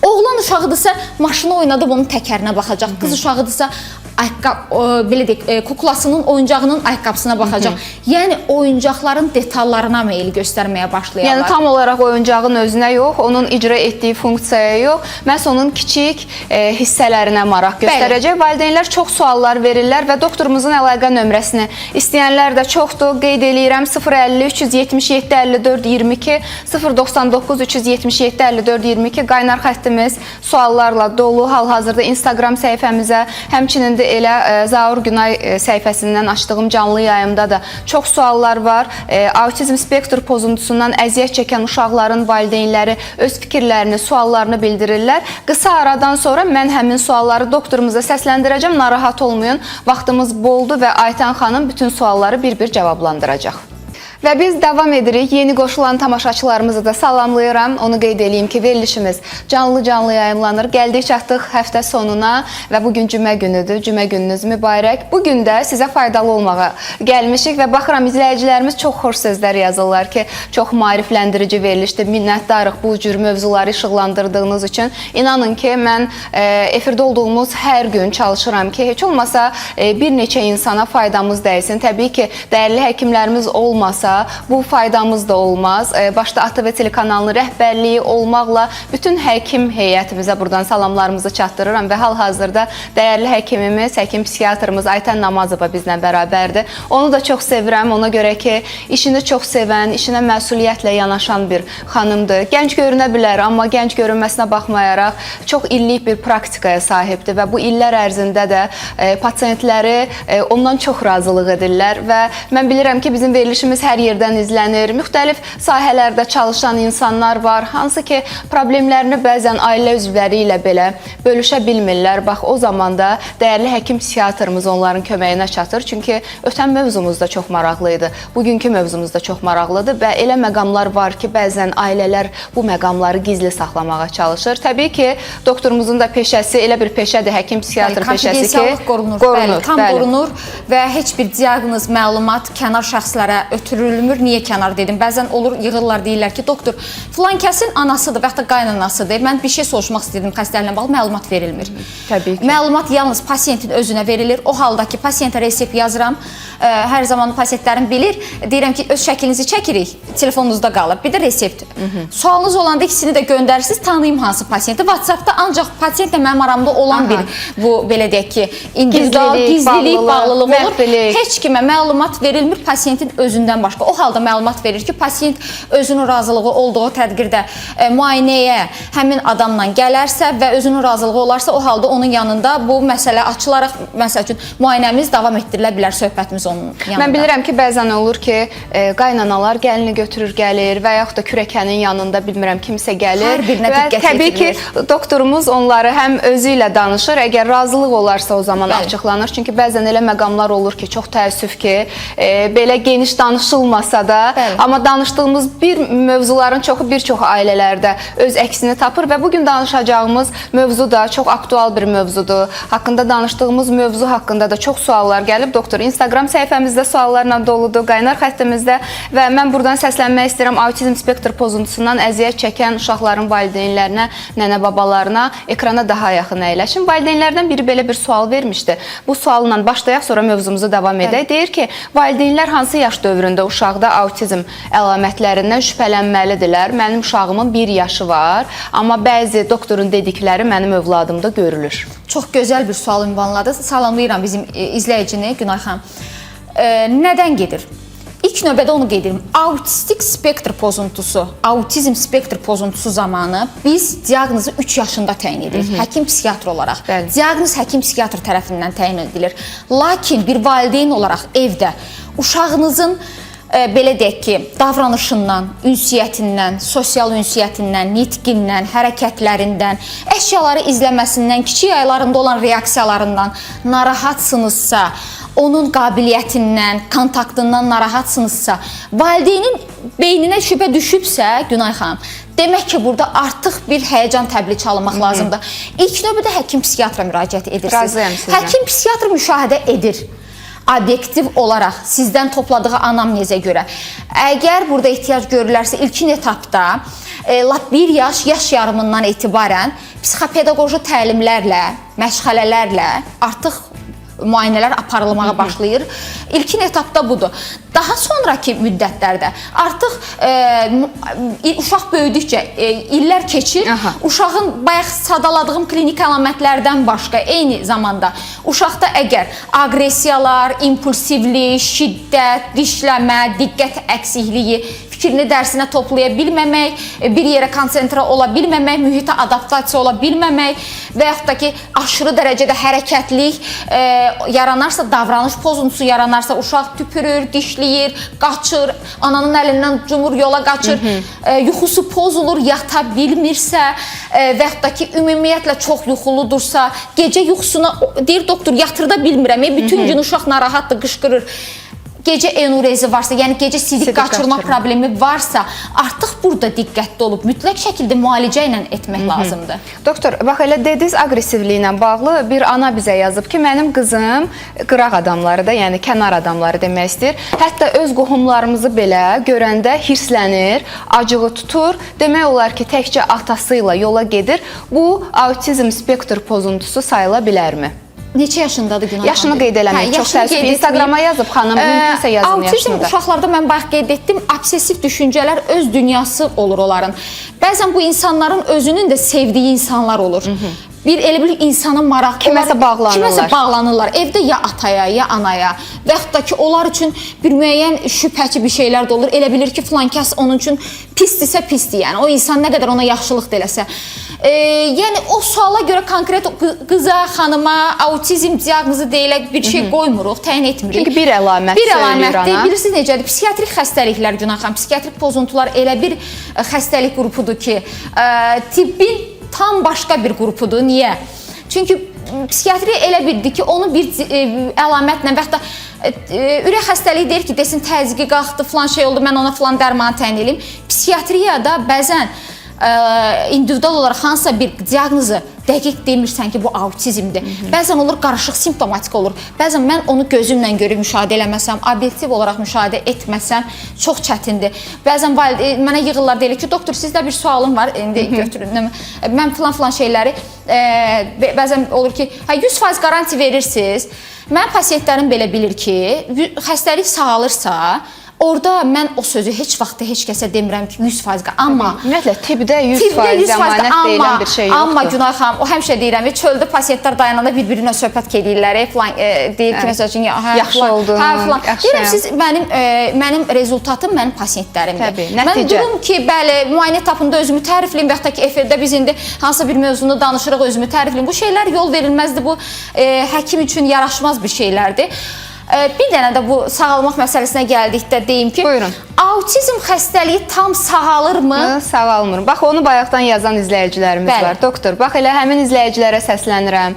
Oğlan uşağıdırsa maşını oynadıb onun təkərinə baxacaq. Qız uşağıdırsa belə deyək, kuklasının oyuncağının ayaqqabısına baxacaq. Yəni oyuncaqların detallarına meyil göstərməyə başlayırlar. Yəni tam olaraq oyuncağın özünə yox, onun icra etdiyi funksiyaya yox, məhz onun kiçik hissələrinə maraq göstərəcək. Valideynlər çox suallar verirlər və doktorumuzun əlaqə nömrəsini istəyənlər də çoxdur. Qeyd eləyirəm 050 377 54 22 099 377 54 22 qaynar xəttimiz suallarla dolu. Hal-hazırda Instagram səhifəmizə, həmçinin də elə Zaur Günay səhifəsindən açdığım canlı yayımda da çox suallar var. Autizm spektr pozuntusundan əziyyət çəkən uşaqların valideynləri öz fikirlərini, suallarını bildirirlər. Qısa aradan sonra mən həmin sualları doktorumuza səsləndirəcəm. Narahat olmayın. Vaxtımız boldu və Aytən xanım bütün sualları bir-bir cavablandıracaq. Və biz davam edirik. Yeni qoşulan tamaşaçılarımızı da salamlayıram. Onu qeyd edeyim ki, verilişimiz canlı yayımlanır. Gəldik, çatdıq həftə sonuna və bugün cümə günüdür. Cümə gününüz mübarək. Bugün də sizə faydalı olmağa gəlmişik və baxıram izləyicilərimiz çox xoş sözlər yazırlar ki, çox maarifləndirici verilişdir. Minnətdarıq bu cür mövzuları işıqlandırdığınız üçün. İnanın ki, mən efirdə olduğumuz hər gün çalışıram ki, heç olmasa bir neçə insana faydamız dəysin. Təbii ki, dəyərli həkimlərimiz olmasa bu faydamız da olmaz. Başda ATV telekanalının rəhbərliyi olmaqla bütün həkim heyətimizə buradan salamlarımızı çatdırıram və hal-hazırda dəyərli həkimimiz, həkim psixiatrımız Aytən Namazova bizlə bərabərdir. Onu da çox sevirəm, ona görə ki, işini çox sevən, işinə məsuliyyətlə yanaşan bir xanımdır. Gənc görünə bilər, amma gənc görünməsinə baxmayaraq çox illik bir praktikaya sahibdir və bu illər ərzində də pasientləri ondan çox razılıq edirlər və mən bilirəm ki, bizim verilişimiz hər yerdən izlənir. Müxtəlif sahələrdə çalışan insanlar var. Hansı ki, problemlərini bəzən ailə üzvləri ilə belə bölüşə bilmirlər. Bax, o zaman da dəyərli həkim psixiatrımız onların köməyinə çatır. Çünki ötən mövzumuz da çox maraqlı idi. Bugünkü mövzumuz da çox maraqlıdır və elə məqamlar var ki, bəzən ailələr bu məqamları gizli saxlamağa çalışır. Təbii ki, doktorumuzun da peşəsi elə bir peşədir, həkim psixiatr peşəsi ki, qorunur. Bəli, tam qorunur və heç bir diaqnoz, məlumat kənar şəxslərə ötürülmür. Niyə kənar dedim? Bəzən olur, yığırlar, deyirlər ki, doktor, filan kəsin anasıdır və ya da qaynanasıdır. Mən bir şey soruşmaq istədim, xəstəliklə bağlı məlumat verilmir. Təbii ki. Məlumat yalnız pasiyentin özünə verilir. O halda ki, pasiyentə resept yazıram. Hər zaman pasiyentlərim bilir. Deyirəm ki, öz şəklinizi çəkirik, telefonunuzda qalıb. Bir də resept. Sualınız olanda ikisini də göndərirsiniz, tanıyım hansı pasiyenti. WhatsApp-da ancaq pasiyentlə mənim aramda olan bir bu, belə deyək ki, individual, gizlilik, bağlılıq olur. Heç kimə məlumat verilmir pasiyentin özündən başqa. başqa. O halda məlumat verir ki, pasiyent özünün razılığı olduğu təqdirdə müayinəyə həmin adamla gələrsə və özünün razılığı olarsa, o halda onun yanında bu məsələ açılaraq, məsəl üçün, müayinəmiz davam etdirilə bilər, söhbətimiz onun yanında. Mən bilirəm ki, bəzən olur ki, qaynanalar gəlini götürür, gəlir və yaxud da kürəkənin yanında bilmirəm kimsə gəlir. Hər birinə diqqət təbii ki, doktorumuz onları həm özü ilə danışır, əgər razılıq olarsa o zaman açıqlanır. Çünki bəzən elə məqamlar olur ki, çox təəssüf ki, belə geniş danışılmasa da, amma danışdığımız mövzuların çoxu bir çox ailələrdə öz əksini tapır və bugün danışacağımız mövzu da çox aktual bir mövzudur. Haqqında danışdığımız mövzu haqqında da çox suallar gəlib. Doktor, Instagram səhifəmizdə suallarla doludur, qaynar xəttimizdə və mən buradan səslənmək istəyirəm autizm spektr pozuntusundan əziyyət çəkən uşaqların valideynlərinə, nənə-babalarına, ekrana daha yaxın əyləşin. Valideynlərdən biri belə bir sual vermişdi. Bu sualla başlayaq, sonra mövzumuzu davam edək. Deyir ki, valideynlər hansı yaş dövründə uşaqda autizm əlamətlərindən şübhələnməlidirlər? Mənim uşağımın 1 yaşı var, amma bəzi doktorun dedikləri mənim övladımda görülür. Çox gözəl bir sual ünvanladı. Salamlayıram bizim izləyicini, Günay xanım. Nədən gedir? İlk növbədə onu qeyd edim. Autistik spektr pozuntusu, autizm spektr pozuntusu zamanı biz diaqnozu 3 yaşında təyin edirik. Həkim psixiatr olaraq. Diaqnoz həkim psixiatr tərəfindən təyin edilir. Lakin bir valideyn olaraq evdə uşağınızın belə deyək ki, davranışından, ünsiyyətindən, sosial ünsiyyətindən, nitqindən, hərəkətlərindən, əşyaları izləməsindən, kiçik aylarında olan reaksiyalarından narahatsınızsa, onun qabiliyyətindən, kontaktından narahatsınızsa, valideynin beyninə şübhə düşübsə, Günay xanım, demək ki, burada artıq bir həyəcan təbili çalınmaq lazımdır. İlk növbədə həkim psixiatra müraciət edirsiniz. Razıyam sizə. Həkim psixiatr müşahidə edir. Obyektiv olaraq sizdən topladığı anamnezə görə. Əgər burada ehtiyac görülərsə, ilkin etapda lap 1 yaş yarımından etibarən psixopedaqoji təlimlərlə, məşğələlərlə artıq müayinələr aparılmağa başlayır. İlkin etapda budur. Daha sonraki müddətlərdə artıq uşaq böyüdükcə illər keçir. Uşağın bayaq sadaladığım klinik əlamətlərdən başqa eyni zamanda uşaqda əgər aqressiyalar, impulsivlik, şiddət, dişləmə, diqqət əksikliyi, fikrini dərsinə toplaya bilməmək, bir yerə konsentrə ola bilməmək, mühitə adaptasiya ola bilməmək və yaxud da ki, aşırı dərəcədə hərəkətlik yaranarsa, davranış pozuntusu yaranarsa, uşaq tüpürür, dişləyir, qaçır, ananın əlindən cumur, yola qaçır, yuxusu pozulur, yata bilmirsə və yaxud da ki, ümumiyyətlə çox yuxuludursa, gecə yuxusuna, deyir doktor, yatırda bilmirəm, bütün gün uşaq narahatdır, qışqırır. Gecə enurezi varsa, yəni gecə sidik qaçırma problemi varsa, artıq burada diqqətli olub, mütləq şəkildə müalicə ilə etmək lazımdır. Doktor, bax elə dediniz, aqressivliyi ilə bağlı bir ana bizə yazıb ki, mənim qızım qıraq adamları da, yəni kənar adamları demək istəyir. Hətta öz qohumlarımızı belə görəndə hirslənir, acığı tutur. Demək olar ki, təkcə atası ilə yola gedir. Bu, autizm spektr pozuntusu sayıla bilərmi? Neçə yaşındadır Günay? Yaşını qeyd eləmək, çox təəssüf. Instagrama yazıb xanım, mümkünsə yazın yaşını da. Autizm uşaqlarda mən bayaq qeyd etdim, obsessiv düşüncələr öz dünyası olur onların. Bəzən bu insanların özünün də sevdiyi insanlar olur. Elə bir insana maraq, kiməsə bağlanırlar. Evdə ya ataya, ya anaya və yaxud da ki, onlar üçün bir müəyyən şübhəçi bir şeylər də olur. Elə bilir ki, filan kəs onun üçün pisdirsə pisdir, yəni o insan nə qədər ona yaxşılıq da eləsə. Yəni o suala görə konkret qıza, xanıma autizm diaqnozu deyilək bir şey qoymuruq, təyin etmirik. Çünki bir əlamət söyləyir ana. Bilirsiniz necədir? Psixiatrik xəstəliklər, Günay xanım, psixiatrik pozuntular elə bir xəstəlik qrupudur ki, tibbin tam başqa bir qrupudur. Niyə? Çünki psixiatriya elə bildi ki, onu bir əlamətlə və yaxud da ürək xəstəliyi deyir ki, desin təzyiqi qalxdı, filan şey oldu, mən ona filan dərmanı təyin edeyim. Psixiatriyada bəzən individual olaraq hansısa bir diaqnozu dəqiq demirsən ki, bu autizmdir. Bəzən olur, qarışıq simptomatik olur. Bəzən mən onu gözümlə görüb müşahidə eləməsəm, obyektiv olaraq müşahidə etməsəm, çox çətindir. Bəzən mənə yığırlar, deyir ki, doktor, sizdə bir sualım var, indi götürün. Mən filan şeyləri, bəzən olur ki, 100% qaranti verirsiniz. Mənim pasiyentlərim belə bilir ki, xəstəlik sağalırsa, Orada mən o sözü heç vaxt heç kəsə demirəm ki, 100%, amma ümumiyyətlə tibbdə 100% zəmanət deyilən bir şey yoxdur. Amma Günay xanım, o həmişə deyirəm, çöldə pasientlər dayananda bir-birinə söhbət edirlər, falan deyir ki, məsəl üçün, yaxşı oldun, deyirəm, siz mənim rezultatım mənim pasientlərimdir. Təbii, mən nəticə. durum ki, bəli, müayinə etapında özümü tərifləyim və yaxud da ki, efirdə biz indi hansısa bir mövzunu danışırıq, özümü tərifləyim. Bu şeylər yol verilməzdir, bu həkim üçün yaraşmaz bir şeylərdir. Bir dənə də bu sağalmaq məsələsinə gəldikdə deyim ki, buyurun. Autizm xəstəliyi tam sağalırmı? Sağalmır. Bax, onu bayaqdan yazan izləyicilərimiz var. Doktor, bax, elə həmin izləyicilərə səslənirəm.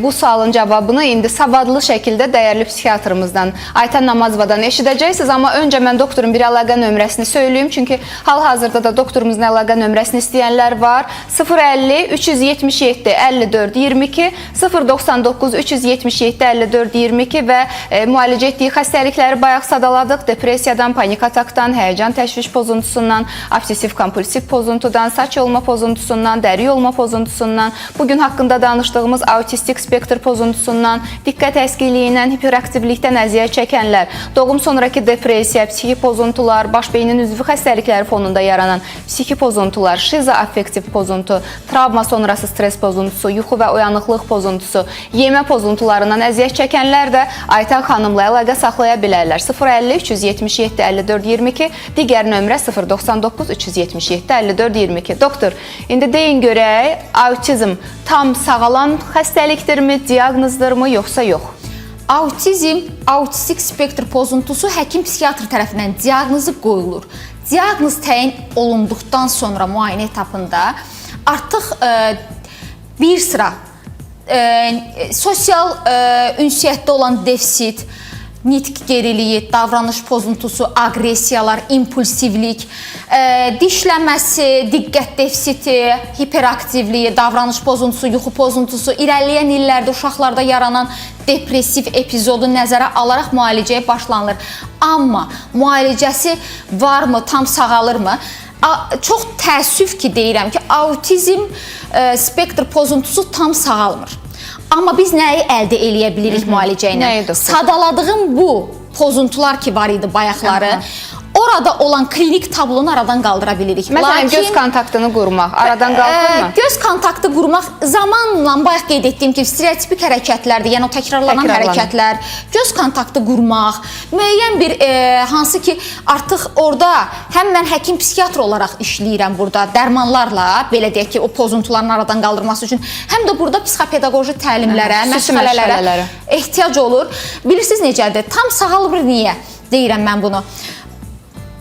Bu sualın cavabını indi savadlı şəkildə dəyərli psixiatrımızdan, Aytən Namazovadan eşidəcəksiniz. Amma öncə mən doktorun bir əlaqə nömrəsini söyləyim. Çünki hal-hazırda da doktorumuzun əlaqə nömrəsini istəyənlər var. 050 377 54 22, 099 377 54 22 və müalicə etdiyi xəstəlikləri bayaq sadaladıq. Depressiyadan, panik atakdan, həyəcan təşviş pozuntusundan, obsessiv-kompulsiv pozuntudan, saç yolma pozuntusundan, dəri yolma pozuntusundan, bugün haqqında danışdığımız autistik spektr pozuntusundan, diqqət əskiliyindən, hiperaktivlikdən əziyyət çəkənlər, doğum sonraki depressiya, psixi pozuntular, baş beynin üzvü xəstəlikləri fonunda yaranan psixi pozuntular, şizoaffektiv pozuntu, travma sonrası stres pozuntusu, yuxu və oyanıqlıq pozuntusu, yemə pozuntularından əziyyət çəkənlər də Aytən xanımla əlaqə saxlaya bilərlər. 050 377 54 22, digər nömrə 099 377 54 22. Doktor, indi deyin görək, autizm tam sağalan xəstəlikdirmi, diaqnozdurmu, yoxsa yox? Autizm, autistik spektr pozuntusu həkim psixiatr tərəfindən diaqnozu qoyulur. Diaqnoz təyin olunduqdan sonra müayinə etapında artıq bir sıra sosial ünsiyyətdə olan defisit, nitq geriliyi, davranış pozuntusu, aqressiyalar, impulsivlik, dişləməsi, diqqət defisiti, hiperaktivliyi, davranış pozuntusu, yuxu pozuntusu, irəliləyən illərdə uşaqlarda yaranan depressiv epizodu nəzərə alaraq müalicəyə başlanılır. Amma müalicəsi varmı, tam sağalırmı? Çox təəssüf ki, deyirəm ki, autizm spektr pozuntusu tam sağalmır. Amma biz nəyi əldə eləyə bilirik müalicə ilə? Sadaladığım bu pozuntular ki, var idi bayaqları, orada olan klinik tablonu aradan qaldıra bilirik. Məsələn, göz kontaktını qurmaq aradan qalxırmı? Göz kontaktı qurmaq zamanla bayaq qeyd etdiyim ki, stereotipik hərəkətlərdir, yəni o təkrarlanan hərəkətlər, göz kontaktı qurmaq, müəyyən bir hansı ki, artıq orada həm mən həkim psixiatr olaraq işləyirəm burada dərmanlarla, belə deyək ki, o pozuntuların aradan qaldırması üçün, həm də burada psixopedaqoji təlimlərə, məşğələlərə ehtiyac olur. Bilirsiniz necədir? Tam sağalır niyə? Deyirəm mən bunu.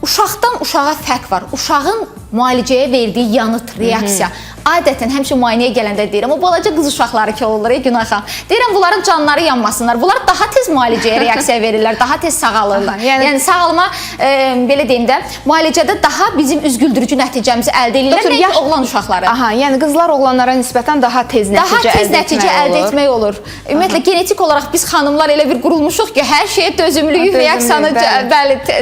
Uşaqdan uşağa fərq var. Uşağın müalicəyə verdiyi yanıt, reaksiya. Adətən həmişə müayinəyə gələndə deyirəm, o balaca qız uşaqları ki olur, Günay xanım. Deyirəm, bunların canları yanmasınlar. Bunlar daha tez müalicəyə reaksiya verirlər, daha tez sağalırlar. Yəni sağalma, belə deyim də, müalicədə daha bizim üzgüldürücü nəticəmizi əldə edirlər. Nəyə oğlan uşaqları? Yəni qızlar oğlanlara nisbətən daha tez nəticə əldə etmək olur. Ümumiyyətlə, genetik olaraq biz xanımlar elə bir qurulmuşuq ki, hər şeyə dözümlüyük, reaksiyanı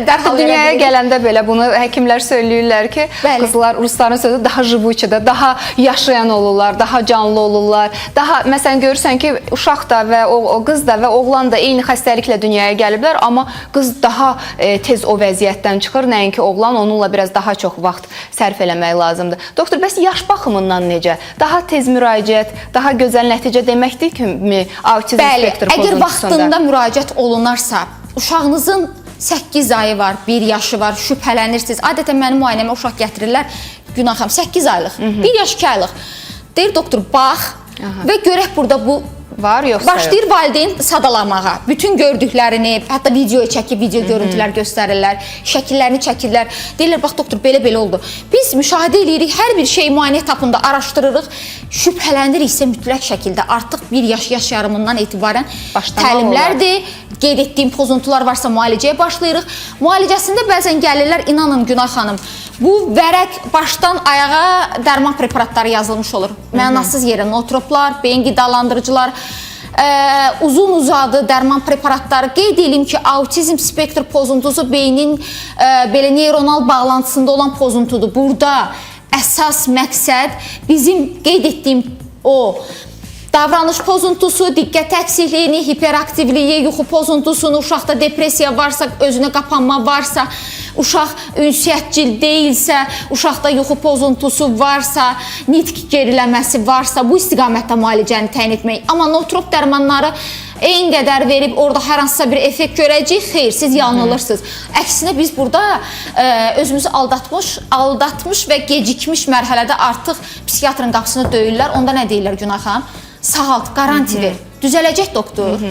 dərhal dünyaya gələndə belə bunu həkimlər söyləyirlər ki, qızlar, rusların sözü daha jivuçidə, daha yaşayan olurlar, daha canlı olurlar. Daha, məsələn, görürsən ki, uşaq da və o qız da və oğlan da eyni xəstəliklə dünyaya gəliblər, amma qız daha tez o vəziyyətdən çıxır, nəinki oğlan, onunla biraz daha çox vaxt sərf eləmək lazımdır. Doktor, bəs yaş baxımından necə? Daha tez müraciət, daha gözəl nəticə deməkdir kimi autizm spektr pozuntusunda? Əgər vaxtında müraciət olunarsa, uşağınızın 8 ayı var, 1 yaşı var, şübhələnirsiniz. Adətən mənim müayinəmə uşaq gətirirlər, Günay xanım, 8 aylıq, 1 yaş 2 aylıq. Deyir doktor, bax və görək burada bu var yoxsa yox. Başlayır valideyn sadalamağa. Bütün gördüklərini, hətta videoya çəkib video görüntülər göstərirlər, şəkillərini çəkirlər. Deyirlər, bax doktor, belə oldu. Biz müşahidə edirik, hər bir şey müayinə etapında araşdırırıq, şübhələniriksə mütləq şəkildə artıq 1 yaş yarımından etibarən təlimlərdir. Qeyd etdiyim pozuntular varsa müalicəyə başlayırıq. Müalicəsində bəzən gəlirlər, inanın Günay xanım, bu vərəq başdan ayağa dərman preparatları yazılmış olur. Mənasız yerə notroplar, beyin qidalandırıcılar, uzun-uzadı dərman preparatları. Qeyd edeyim ki, autizm spektr pozuntusu beynin belə neyronal bağlantısında olan pozuntudur. Burada əsas məqsəd bizim qeyd etdiyim o davranış pozuntusu, diqqət əksikliyi, hiperaktivliyi, yuxu pozuntusunu, uşaqda depressiya varsa, özünə qapanma varsa, uşaq ünsiyyətcil deyilsə, uşaqda yuxu pozuntusu varsa, nitq geriləməsi varsa, bu istiqamətdə müalicəni təyin etmək. Amma nootrop dərmanları eyni qədər verib orada hər hansısa bir effekt görəcəyik, xeyr, siz yanılırsınız. Əksinə biz burada özümüzü aldatmış və gecikmiş mərhələdə artıq psixiatrın qapısını döyürlər. Onda nə deyirlər Günay xanım? Sağalt, qaranti ver. Düzələcək doktor.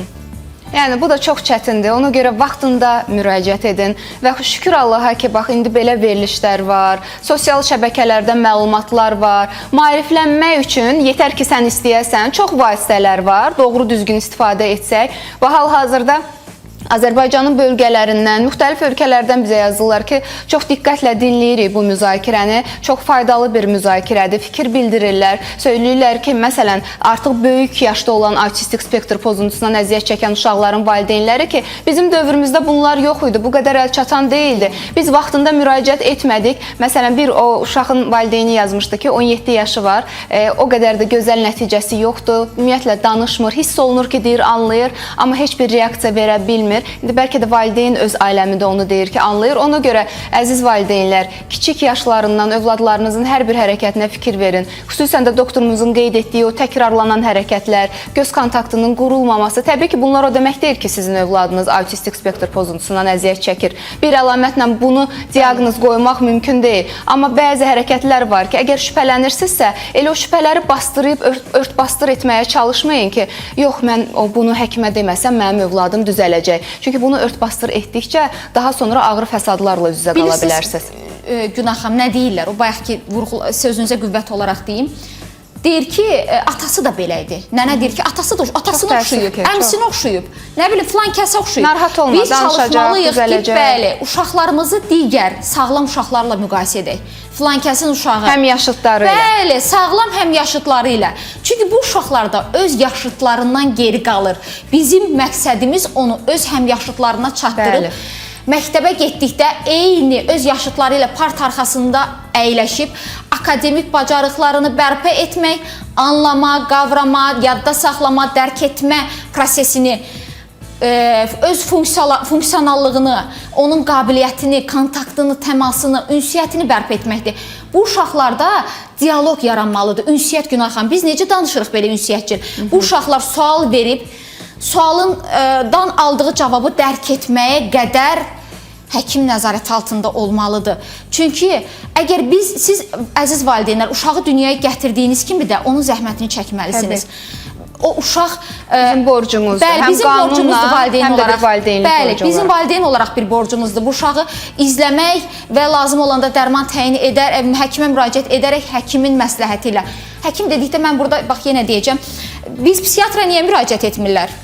Yəni bu da çox çətindir. Ona görə vaxtında müraciət edin və şükür Allaha ki, bax indi belə verilişlər var, sosial şəbəkələrdə məlumatlar var. Maariflənmək üçün yetər ki, sən istəyəsən, çox vasitələr var. Doğru düzgün istifadə etsək və hal-hazırda Azərbaycanın bölgələrindən, müxtəlif ölkələrdən bizə yazırlar ki, çox diqqətlə dinləyirik bu müzakirəni, çox faydalı bir müzakirədir, fikir bildirirlər, söyləyirlər ki, məsələn, artıq böyük yaşda olan autistik spektr pozuntusundan əziyyət çəkən uşaqların valideynləri ki, bizim dövrümüzdə bunlar yox idi, bu qədər əlçatan deyildi. Biz vaxtında müraciət etmədik. Məsələn, bir o uşağın valideyni yazmışdı ki, 17 yaşı var, o qədər də gözəl nəticəsi yoxdur, ümumiyyətlə danışmır, hiss olunur ki, deyir, anlayır, amma heç bir reaksiya verə bilmir. İndi bəlkə də valideyn öz ailəmində onu deyir ki, anlayır. Ona görə əziz valideynlər, kiçik yaşlarından övladlarınızın hər bir hərəkətinə fikir verin. Xüsusən də doktorumuzun qeyd etdiyi o təkrarlanan hərəkətlər, göz kontaktının qurulmaması. Təbii ki, bunlar o demək deyil ki, sizin övladınız autistik spektr pozuntusundan əziyyət çəkir. Bir əlamətlə bunu diaqnoz qoymaq mümkün deyil. Amma bəzi hərəkətlər var ki, əgər şübhələnirsinizsə, elə o şübhələri bastırıb, ört-bastır etməyə çalışmayın ki, yox, mən bunu həkimə deməsəm, mənim övladım düzələcək. Çünki bunu ört-bastır etdikcə daha sonra ağır fəsadlarla üz-üzə qala bilərsiniz. Günay xanım, nə deyirlər? O bayaq ki, sözünüzə qüvvət olaraq deyim. Deyir ki, atası da belə idi. Nənə deyir ki, atasını oxşuyub, əmsini oxşuyub. Nə bilim, filan kəsə oxşuyub. Narahat olma, danışacaq, düzələcək. Ki, bəli, uşaqlarımızı digər sağlam uşaqlarla müqayisə edək. Filan kəsin uşağı. Həm yaşıtları ilə. Bəli, sağlam həm yaşıtları ilə. Çünki bu uşaqlar da öz yaşıtlarından geri qalır. Bizim məqsədimiz onu öz həm yaşıtlarına çatdırıb. Bəli. Məktəbə getdikdə eyni öz yaşıtları ilə part arxasında əyləşib, akademik bacarıqlarını bərpa etmək, anlama, qavrama, yadda saxlama, dərk etmə prosesini, öz funksionallığını, onun qabiliyyətini, kontaktını, təmasını, ünsiyyətini bərpa etməkdir. Bu uşaqlarda dialoq yaranmalıdır. Ünsiyyət, Günay xanım, biz necə danışırıq belə ünsiyyətcil? Bu uşaqlar sual verib, sualından aldığı cavabı dərk etməyə qədər həkim nəzarəti altında olmalıdır. Çünki əgər siz əziz valideynlər uşağı dünyaya gətirdiyiniz kimi də onun zəhmətini çəkməlisiniz. O uşaq bizim borcumuzdur. Bəli, bizim borcumuzdur valideyn həm də olaraq. Bir valideynlik bəli, borcu bizim olaraq. valideyn olaraq bir borcumuzdur. Bu uşağı izləmək və lazım olanda dərman təyin edər, həkimə müraciət edərək həkimin məsləhəti ilə. Həkim dedikdə mən burada bax yenə deyəcəm. Biz psixiatra niyə müraciət etmirlər?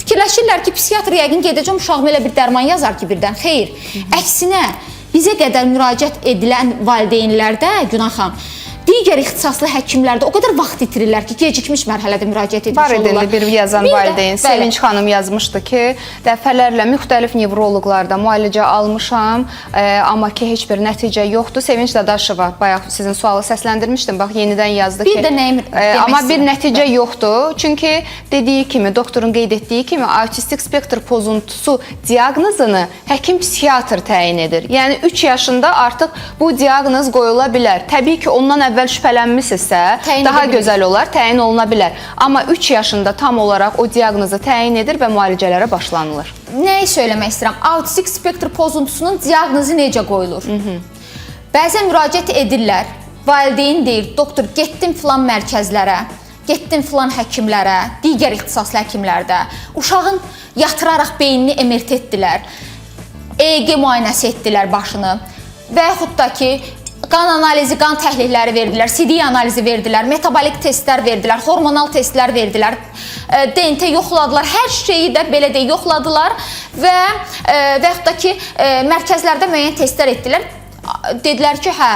Fikirləşirlər ki, psixiatr yəqin gedəcəm uşağıma elə bir dərman yazar ki, birdən. Xeyr. Əksinə, bizə qədər müraciət edilən valideynlərdə, Günay xanım, digər ixtisaslı həkimlərdə o qədər vaxt itirirlər ki, gecikmiş mərhələdə müraciət etmiş olurlar. Var idi bir yazan valideyn, Sevinç xanım yazmışdı ki, dəfələrlə müxtəlif nevroloqlarda müalicə almışam, amma ki, heç bir nəticə yoxdur. Sevinç Dadaşova, bayaq sizin sualı səsləndirmişdim, bax, yenidən yazdı ki, bir də nəyim amma bir nəticə yoxdur. Çünki dediyi kimi, doktorun qeyd etdiyi kimi, autistik spektr pozuntusu diaqnozunu həkim psixiatr təyin edir. Yəni, 3 yaşında artıq bu diaqnoz qoyula bilər. Təbii ki, ondan əvvəl şübhələnmisinizsə, daha gözəl olar, təyin oluna bilər. Amma 3 yaşında tam olaraq o diaqnozu təyin edir və müalicələrə başlanılır. Nəyi söyləmək istəyirəm? Autistik spektr pozuntusunun diaqnozu necə qoyulur? Bəzən müraciət edirlər, valideyn deyir, doktor, getdim filan mərkəzlərə, getdim filan həkimlərə, digər ixtisaslı həkimlərdə, uşağın yatıraraq beynini MRT etdilər, EEG müayinəsi etdilər başını və yaxud da ki, qan analizi, qan təhlilləri verdilər, CD analizi verdilər, metabolik testlər verdilər, hormonal testlər verdilər, DNT yoxladılar, hər şeyi də belə də yoxladılar və yaxud da ki, mərkəzlərdə müəyyən testlər etdilər. Dedilər ki, hə,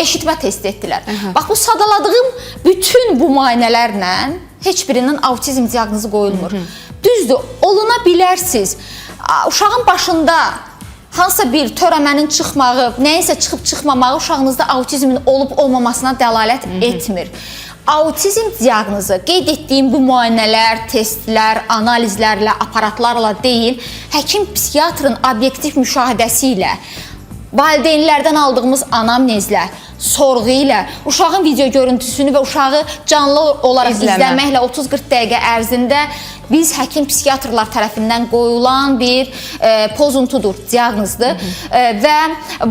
eşitmə testi etdilər. Bax, bu sadaladığım bütün bu müayinələrlə heç birinin autizm diaqnozu qoyulmur. Düzdür, oluna bilərsiniz. Uşağın başında hansısa bir törəmənin çıxmağı, nəyinsə çıxıb-çıxmamağı uşağınızda autizmin olub-olmamasına dəlalət etmir. autizm diaqnozu qeyd etdiyim bu müayinələr, testlər, analizlərlə, aparatlarla deyil, həkim psixiatrın obyektiv müşahidəsi ilə, valideynlərdən aldığımız anamnezlə, sorğu ilə, uşağın video görüntüsünü və uşağı canlı olaraq izləməklə 30-40 dəqiqə ərzində biz həkim psixiatrlar tərəfindən qoyulan bir pozuntudur, diaqnozdur və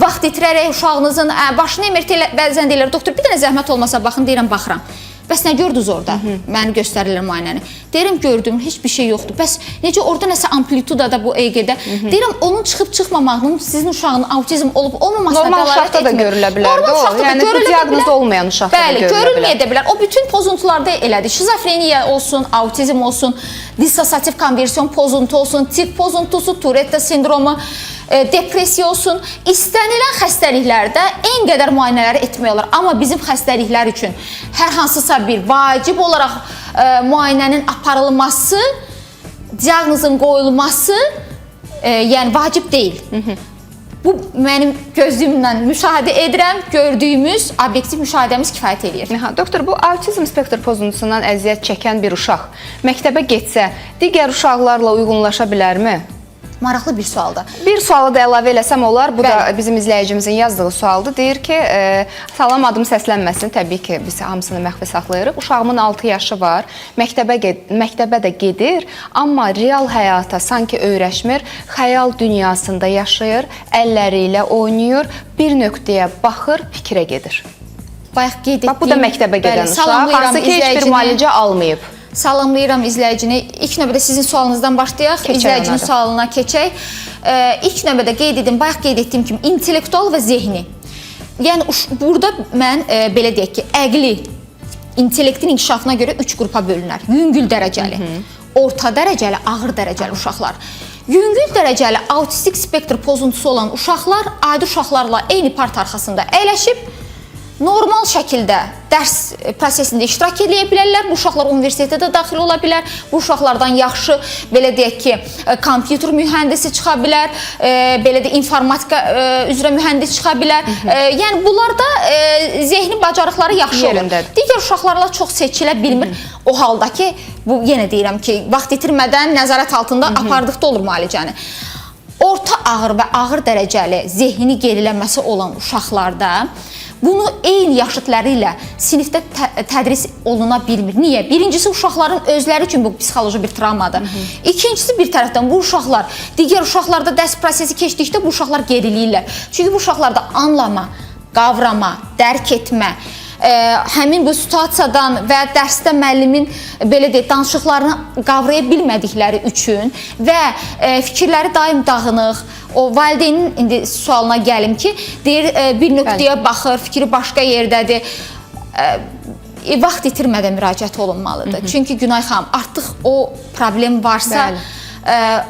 vaxt itirərək uşağınızın başını MRT bəzən deyirlər, doktor bir dənə zəhmət olmasa baxın, deyirəm baxıram. Bəs nə gördünüz orada? Məni göstərirlər müayinəni. Deyirəm gördüm, heç bir şey yoxdur. Bəs necə orada nəsə amplitudada bu EEG-də? Deyirəm onun çıxıb çıxmamağının sizin uşağının autizm olub olmamasına normal uşaqda da görülə bilər. Normal uşaqda da yəni bu diaqnoz olmayan uşaqda da görülə bilər. Bəli, görülməyə də bilər. O bütün pozuntularda elədir. Şizofreniya olsun, autizm olsun, dissosiativ konversiyon pozuntu olsun, tip pozuntusu, Tourette sindromu, depressiya olsun, istənilən xəstəliklərdə en qədər müayinələri etmək olar. Amma bizim xəstəliklər üçün hər hansısa bir vacib olaraq müayinənin aparılması, diaqnozun qoyulması yəni vacib deyil. Bu mənim gözlüyümlə müşahidə edirəm, gördüyümüz obyektiv müşahidəmiz kifayət eləyir. Doktor, bu autizm spektr pozuntusundan əziyyət çəkən bir uşaq məktəbə getsə, digər uşaqlarla uyğunlaşa bilərmi? Maraqlı bir sualdır. Bir sualı da əlavə eləsəm olar. Bu da bizim izləyicimizin yazdığı sualdır. Deyir ki, salam adım səslənməsin. Təbii ki, biz hamısını məxfi saxlayırıq. Uşağımın 6 yaşı var. Məktəbə də gedir, amma real həyata sanki öyrəşmir. Xəyal dünyasında yaşayır, əlləri ilə oynayır, bir nöqtəyə baxır, fikrə gedir. Bayaq qeyd etdiyim, bu da məktəbə gedən uşaq, hansı ki, heç bir müalicə almayıb. Salamlayıram izləyicini. İlk növbədə sizin sualınızdan başlayaq, izləyicinin sualına keçək. İlk növbədə qeyd edim, bayaq qeyd etdiyim kimi intellektual və zehni. Yəni burada mən belə deyək ki, əqli, intellektin inkişafına görə 3 qrupa bölünər. Yüngül dərəcəli, orta dərəcəli, ağır dərəcəli uşaqlar. Yüngül dərəcəli autistik spektr pozuntusu olan uşaqlar adi uşaqlarla eyni part arxasında əyləşib normal şəkildə dərs prosesində iştirak edə bilərlər. Bu uşaqlar universitetə də daxil ola bilər. Bu uşaqlardan yaxşı, belə deyək ki, kompüter mühəndisi çıxa bilər, belə də informatika üzrə mühəndis çıxa bilər. Yəni bunlarda zehni bacarıqları yaxşı olur. Digər uşaqlarla çox seçilə bilmir. O halda ki, bu yenə deyirəm ki, vaxt itirmədən nəzarət altında apardıqda olur müalicəni. Orta ağır və ağır dərəcəli zehni gerilənməsi olan uşaqlarda bunu eyni yaşıtları ilə sinifdə tədris oluna bilmir. Niyə? Birincisi, uşaqların özləri üçün bu psixoloji bir travmadır. İkincisi, bir tərəfdən bu uşaqlar, digər uşaqlarda dərs prosesi keçdikdə bu uşaqlar geriliyirlər. Çünki bu uşaqlarda anlama, qavrama, dərk etmə, həmin bu situasiyadan və dərsdə müəllimin belə deyək, danışıqlarını qavraya bilmədikləri üçün və fikirləri daim dağınıq, o valideynin indi sualına gəlim ki, deyir bir nöqtəyə baxır, fikri başqa yerdədir. Vaxt itirmədən müraciət olunmalıdır. Çünki Günay xanım, artıq o problem varsa,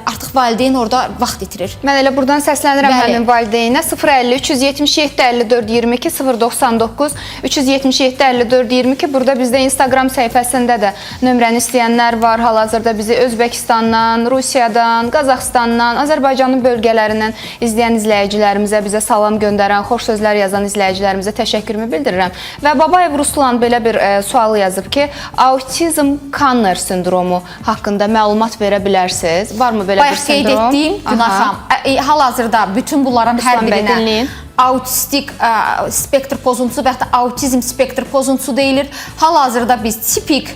artıq valideyn orada vaxt itirir. Mən elə buradan səslənirəm həmin valideynə. 050 377 54 22 099 377 54 22. Burada bizdə Instagram səhifəsində də nömrəni istəyənlər var. Hal-hazırda bizi Özbəkistandan, Rusiyadan, Qazaxıstandan, Azərbaycanın bölgələrindən izləyən izləyicilərimizə, bizə salam göndərən, xoş sözlər yazan izləyicilərimizə təşəkkürümü bildirirəm. Və Babayev Ruslan belə bir sual yazıb ki, autizm Kanner sindromu haqqında məlumat verə bilərsiniz? Varmı belə bir sindrom? Bayaq qeyd etdiyim Günay xanım, hal-hazırda bütün bunların hər birinə autistik spektr pozuntusu və ya autizm spektr pozuntusu deyilir. Hal-hazırda biz tipik,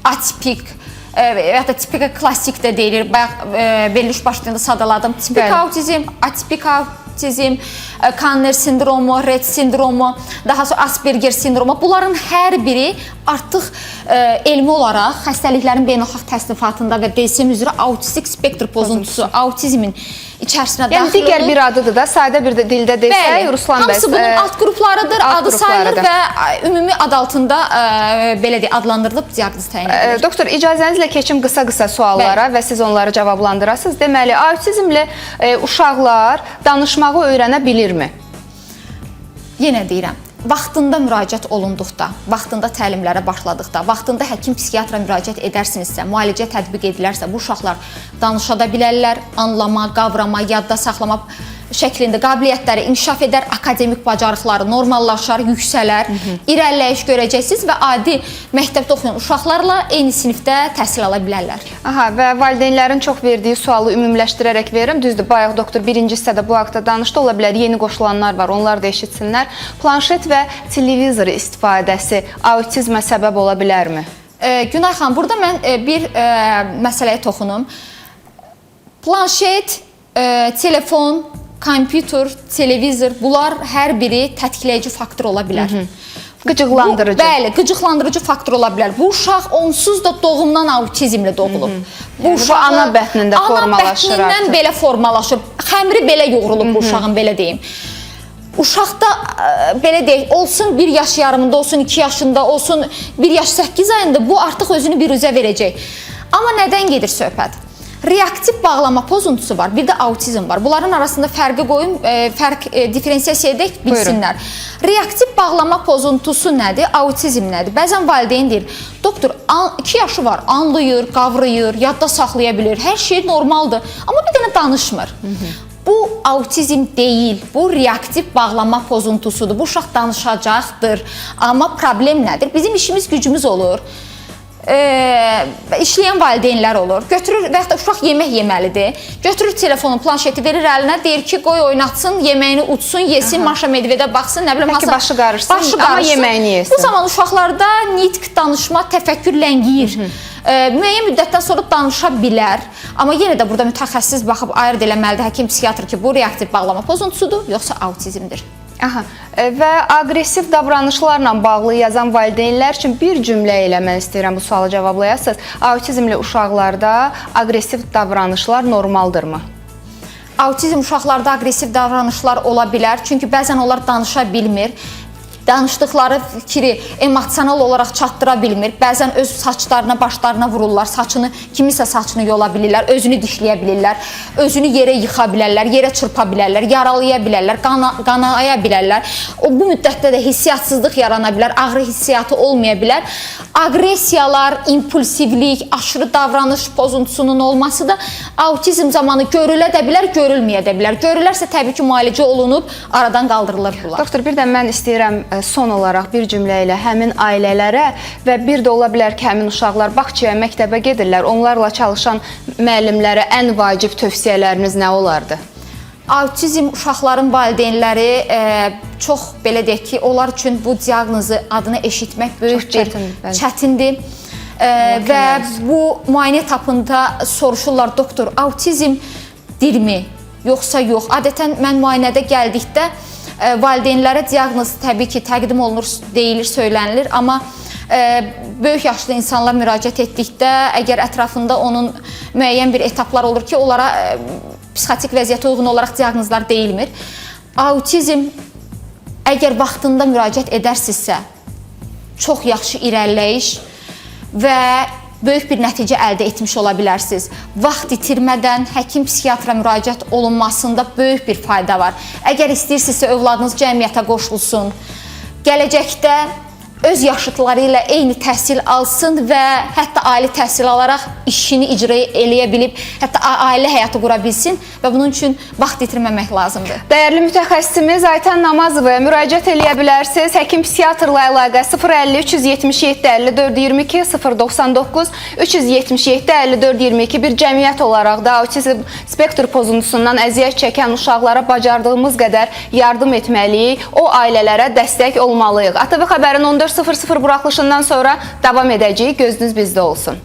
atipik və ya da tipik klassik də deyilir. Bayaq veriliş başlığında sadaladım. Tipik autizm, atipik autizm, Kanner sindromu, Rett sindromu, daha sonra Asperger sindromu. Bunların hər biri artıq elmi olaraq xəstəliklərin beynəlxalq təsnifatında və DSM üzrə autistik spektr pozuntusu, autizmin içərisinə daxil olur. Yəni digər bir adıdır da, sadə bir dildə desək, Ruslan bəy. Hamısı bunun alt qruplarıdır, adı sayılır və ümumi ad altında belə deyək, adlandırılıb diaqnoz təyin edilir. Doktor, icazənizlə keçim qısa-qısa suallara və siz onları cavablandırasınız. Deməli, autizmli uşaqlar danışmağı öyrənə bilirmi? Yenə deyirəm, vaxtında müraciət olunduqda, vaxtında təlimlərə başladıqda, vaxtında həkim psixiatra müraciət edərsinizsə, müalicə tətbiq edilərsə, bu uşaqlar danışa da bilərlər, anlama, qavrama, yadda saxlama şəklində qabiliyyətləri inkişaf edər, akademik bacarıqları normallaşar, yüksələr, irəliləyiş görəcəksiniz və adi məktəbdə oxuyan uşaqlarla eyni sinifdə təhsil ala bilərlər. Aha, və valideynlərin çox verdiyi sualı ümumiləşdirərək verirəm. Düzdür, bayaq doktor birinci hissədə bu haqda danışdı. Ola bilər yeni qoşulanlar var, onlar da eşitsinlər. Planşet və televizor istifadəsi autizmə səbəb ola bilərmi? Günay xanım, burada mən bir məsələyə toxunum. Planşet, telefon, kompüter, televizor, bunlar hər biri tətikləyici faktor ola bilər. Qıcıqlandırıcı. Bəli, qıcıqlandırıcı faktor ola bilər. Bu uşaq onsuz da doğumdan autizmlə doğulub. Bu ana bətnində formalaşır. Ana bətnindən belə formalaşır. Xəmiri belə yoğrulub bu uşağın, belə deyim. Uşaqda belə deyək, olsun 1 yaş yarımında, olsun 2 yaşında, olsun 1 yaş 8 ayında bu artıq özünü biruzə verəcək. Amma nədən gedir söhbət? Reaktiv bağlama pozuntusu var, bir də autizm var. Bunların arasında fərqi qoyum, diferensiyasiya edək, bilsinlər. Reaktiv bağlama pozuntusu nədir, autizm nədir? Bəzən valideyn deyir, doktor 2 yaşı var, anlayır, qavrayır, yadda saxlaya bilir, hər şey normaldır, amma bir dənə danışmır. Bu autizm deyil, bu reaktiv bağlama pozuntusudur. Bu uşaq danışacaqdır, amma problem nədir? Bizim işimiz gücümüz olur. İşləyən valideynlər olur. Götürür və ya da uşaq yemək yeməlidir. Götürür telefonu, planşeti verir əlinə, deyir ki, qoy oynatsın, yeməyini utsun, yesin, Maşa Medvedə baxsın, nə bilim, bəlkə başı qarışsın, amma yeməyini yesin. Bu zaman uşaqlarda nitq, danışma, təfəkkür ləngiyir. Müəyyən müddətdən sonra danışa bilər. Amma yenə də burada mütəxəssis baxıb ayırd eləməlidir, həkim, psixiatr ki, bu reaktiv bağlama pozuntusudur, yoxsa autizmdir. Aha. Və aqressiv davranışlarla bağlı yazan valideynlər üçün bir cümlə ilə mən istəyirəm bu sualı cavablayasınız. Autizmli uşaqlarda aqressiv davranışlar normaldırmı? Autizm uşaqlarda aqressiv davranışlar ola bilər. Çünki bəzən onlar danışa bilmir. Danışdıqları fikri emosional olaraq çatdıra bilmir. Bəzən öz saçlarına, başlarına vururlar, kimisə saçını yola bilirlər, özünü dişləyə bilirlər, özünü yerə yıxa bilərlər, yerə çırpa bilərlər, yaralaya bilərlər, qanaya bilərlər. Bu müddətdə də hissiyatsızlıq yarana bilər, ağrı hissiyatı olmaya bilər. Aqressiyalar, impulsivlik, aşırı davranış pozuntusunun olması da autizm zamanı görülə də bilər, görülməyə də bilər. Görülərsə təbii ki, müalicə olunub, aradan qaldırılır bunlar. Doktor, bir də mən istəyirəm son olaraq bir cümlə ilə həmin ailələrə və bir də ola bilər ki, həmin uşaqlar bağçaya, məktəbə gedirlər, onlarla çalışan müəllimlərə ən vacib tövsiyələriniz nə olardı? Autizm uşaqların valideynləri çox, belə deyək ki, onlar üçün bu diaqnozu, adını eşitmək böyük bir çətindir. Və bu müayinə etapında soruşurlar, doktor, autizmdirmi, yoxsa yox? Adətən mən müayinədə gəldikdə valideynlərə diaqnoz təbii ki, təqdim olunur, deyilir, söylənilir, amma böyük yaşlı insanlar müraciət etdikdə, əgər ətrafında onun müəyyən bir etaplar olur ki, onlara psixotik vəziyyətə uyğun olaraq diaqnozlar deyilmir. Autizm, əgər vaxtında müraciət edərsinizsə, çox yaxşı irəliləyiş və böyük bir nəticə əldə etmiş ola bilərsiniz. Vaxt itirmədən həkim, psixiatra müraciət olunmasında böyük bir fayda var. Əgər istəyirsinizsə, övladınız cəmiyyətə qoşulsun, gələcəkdə öz yaşıtları ilə eyni təhsil alsın və hətta ali təhsil alaraq işini icra eləyə bilib, hətta ailə həyatı qura bilsin və bunun üçün vaxt itirməmək lazımdır. Dəyərli mütəxəssisimiz Aytan Namazovaya müraciət eləyə bilərsiniz. Həkim psixiatrla əlaqə 050 377 54 22 099 377 54 22. Bir cəmiyyət olaraq da autizm spektr pozuntusundan əziyyət çəkən uşaqlara bacardığımız qədər yardım etməliyik, o ailələrə dəstək olmalıyıq. ATV xəbərin 14:00 buraxılışından sonra davam edəcəyik. Gözünüz bizdə olsun.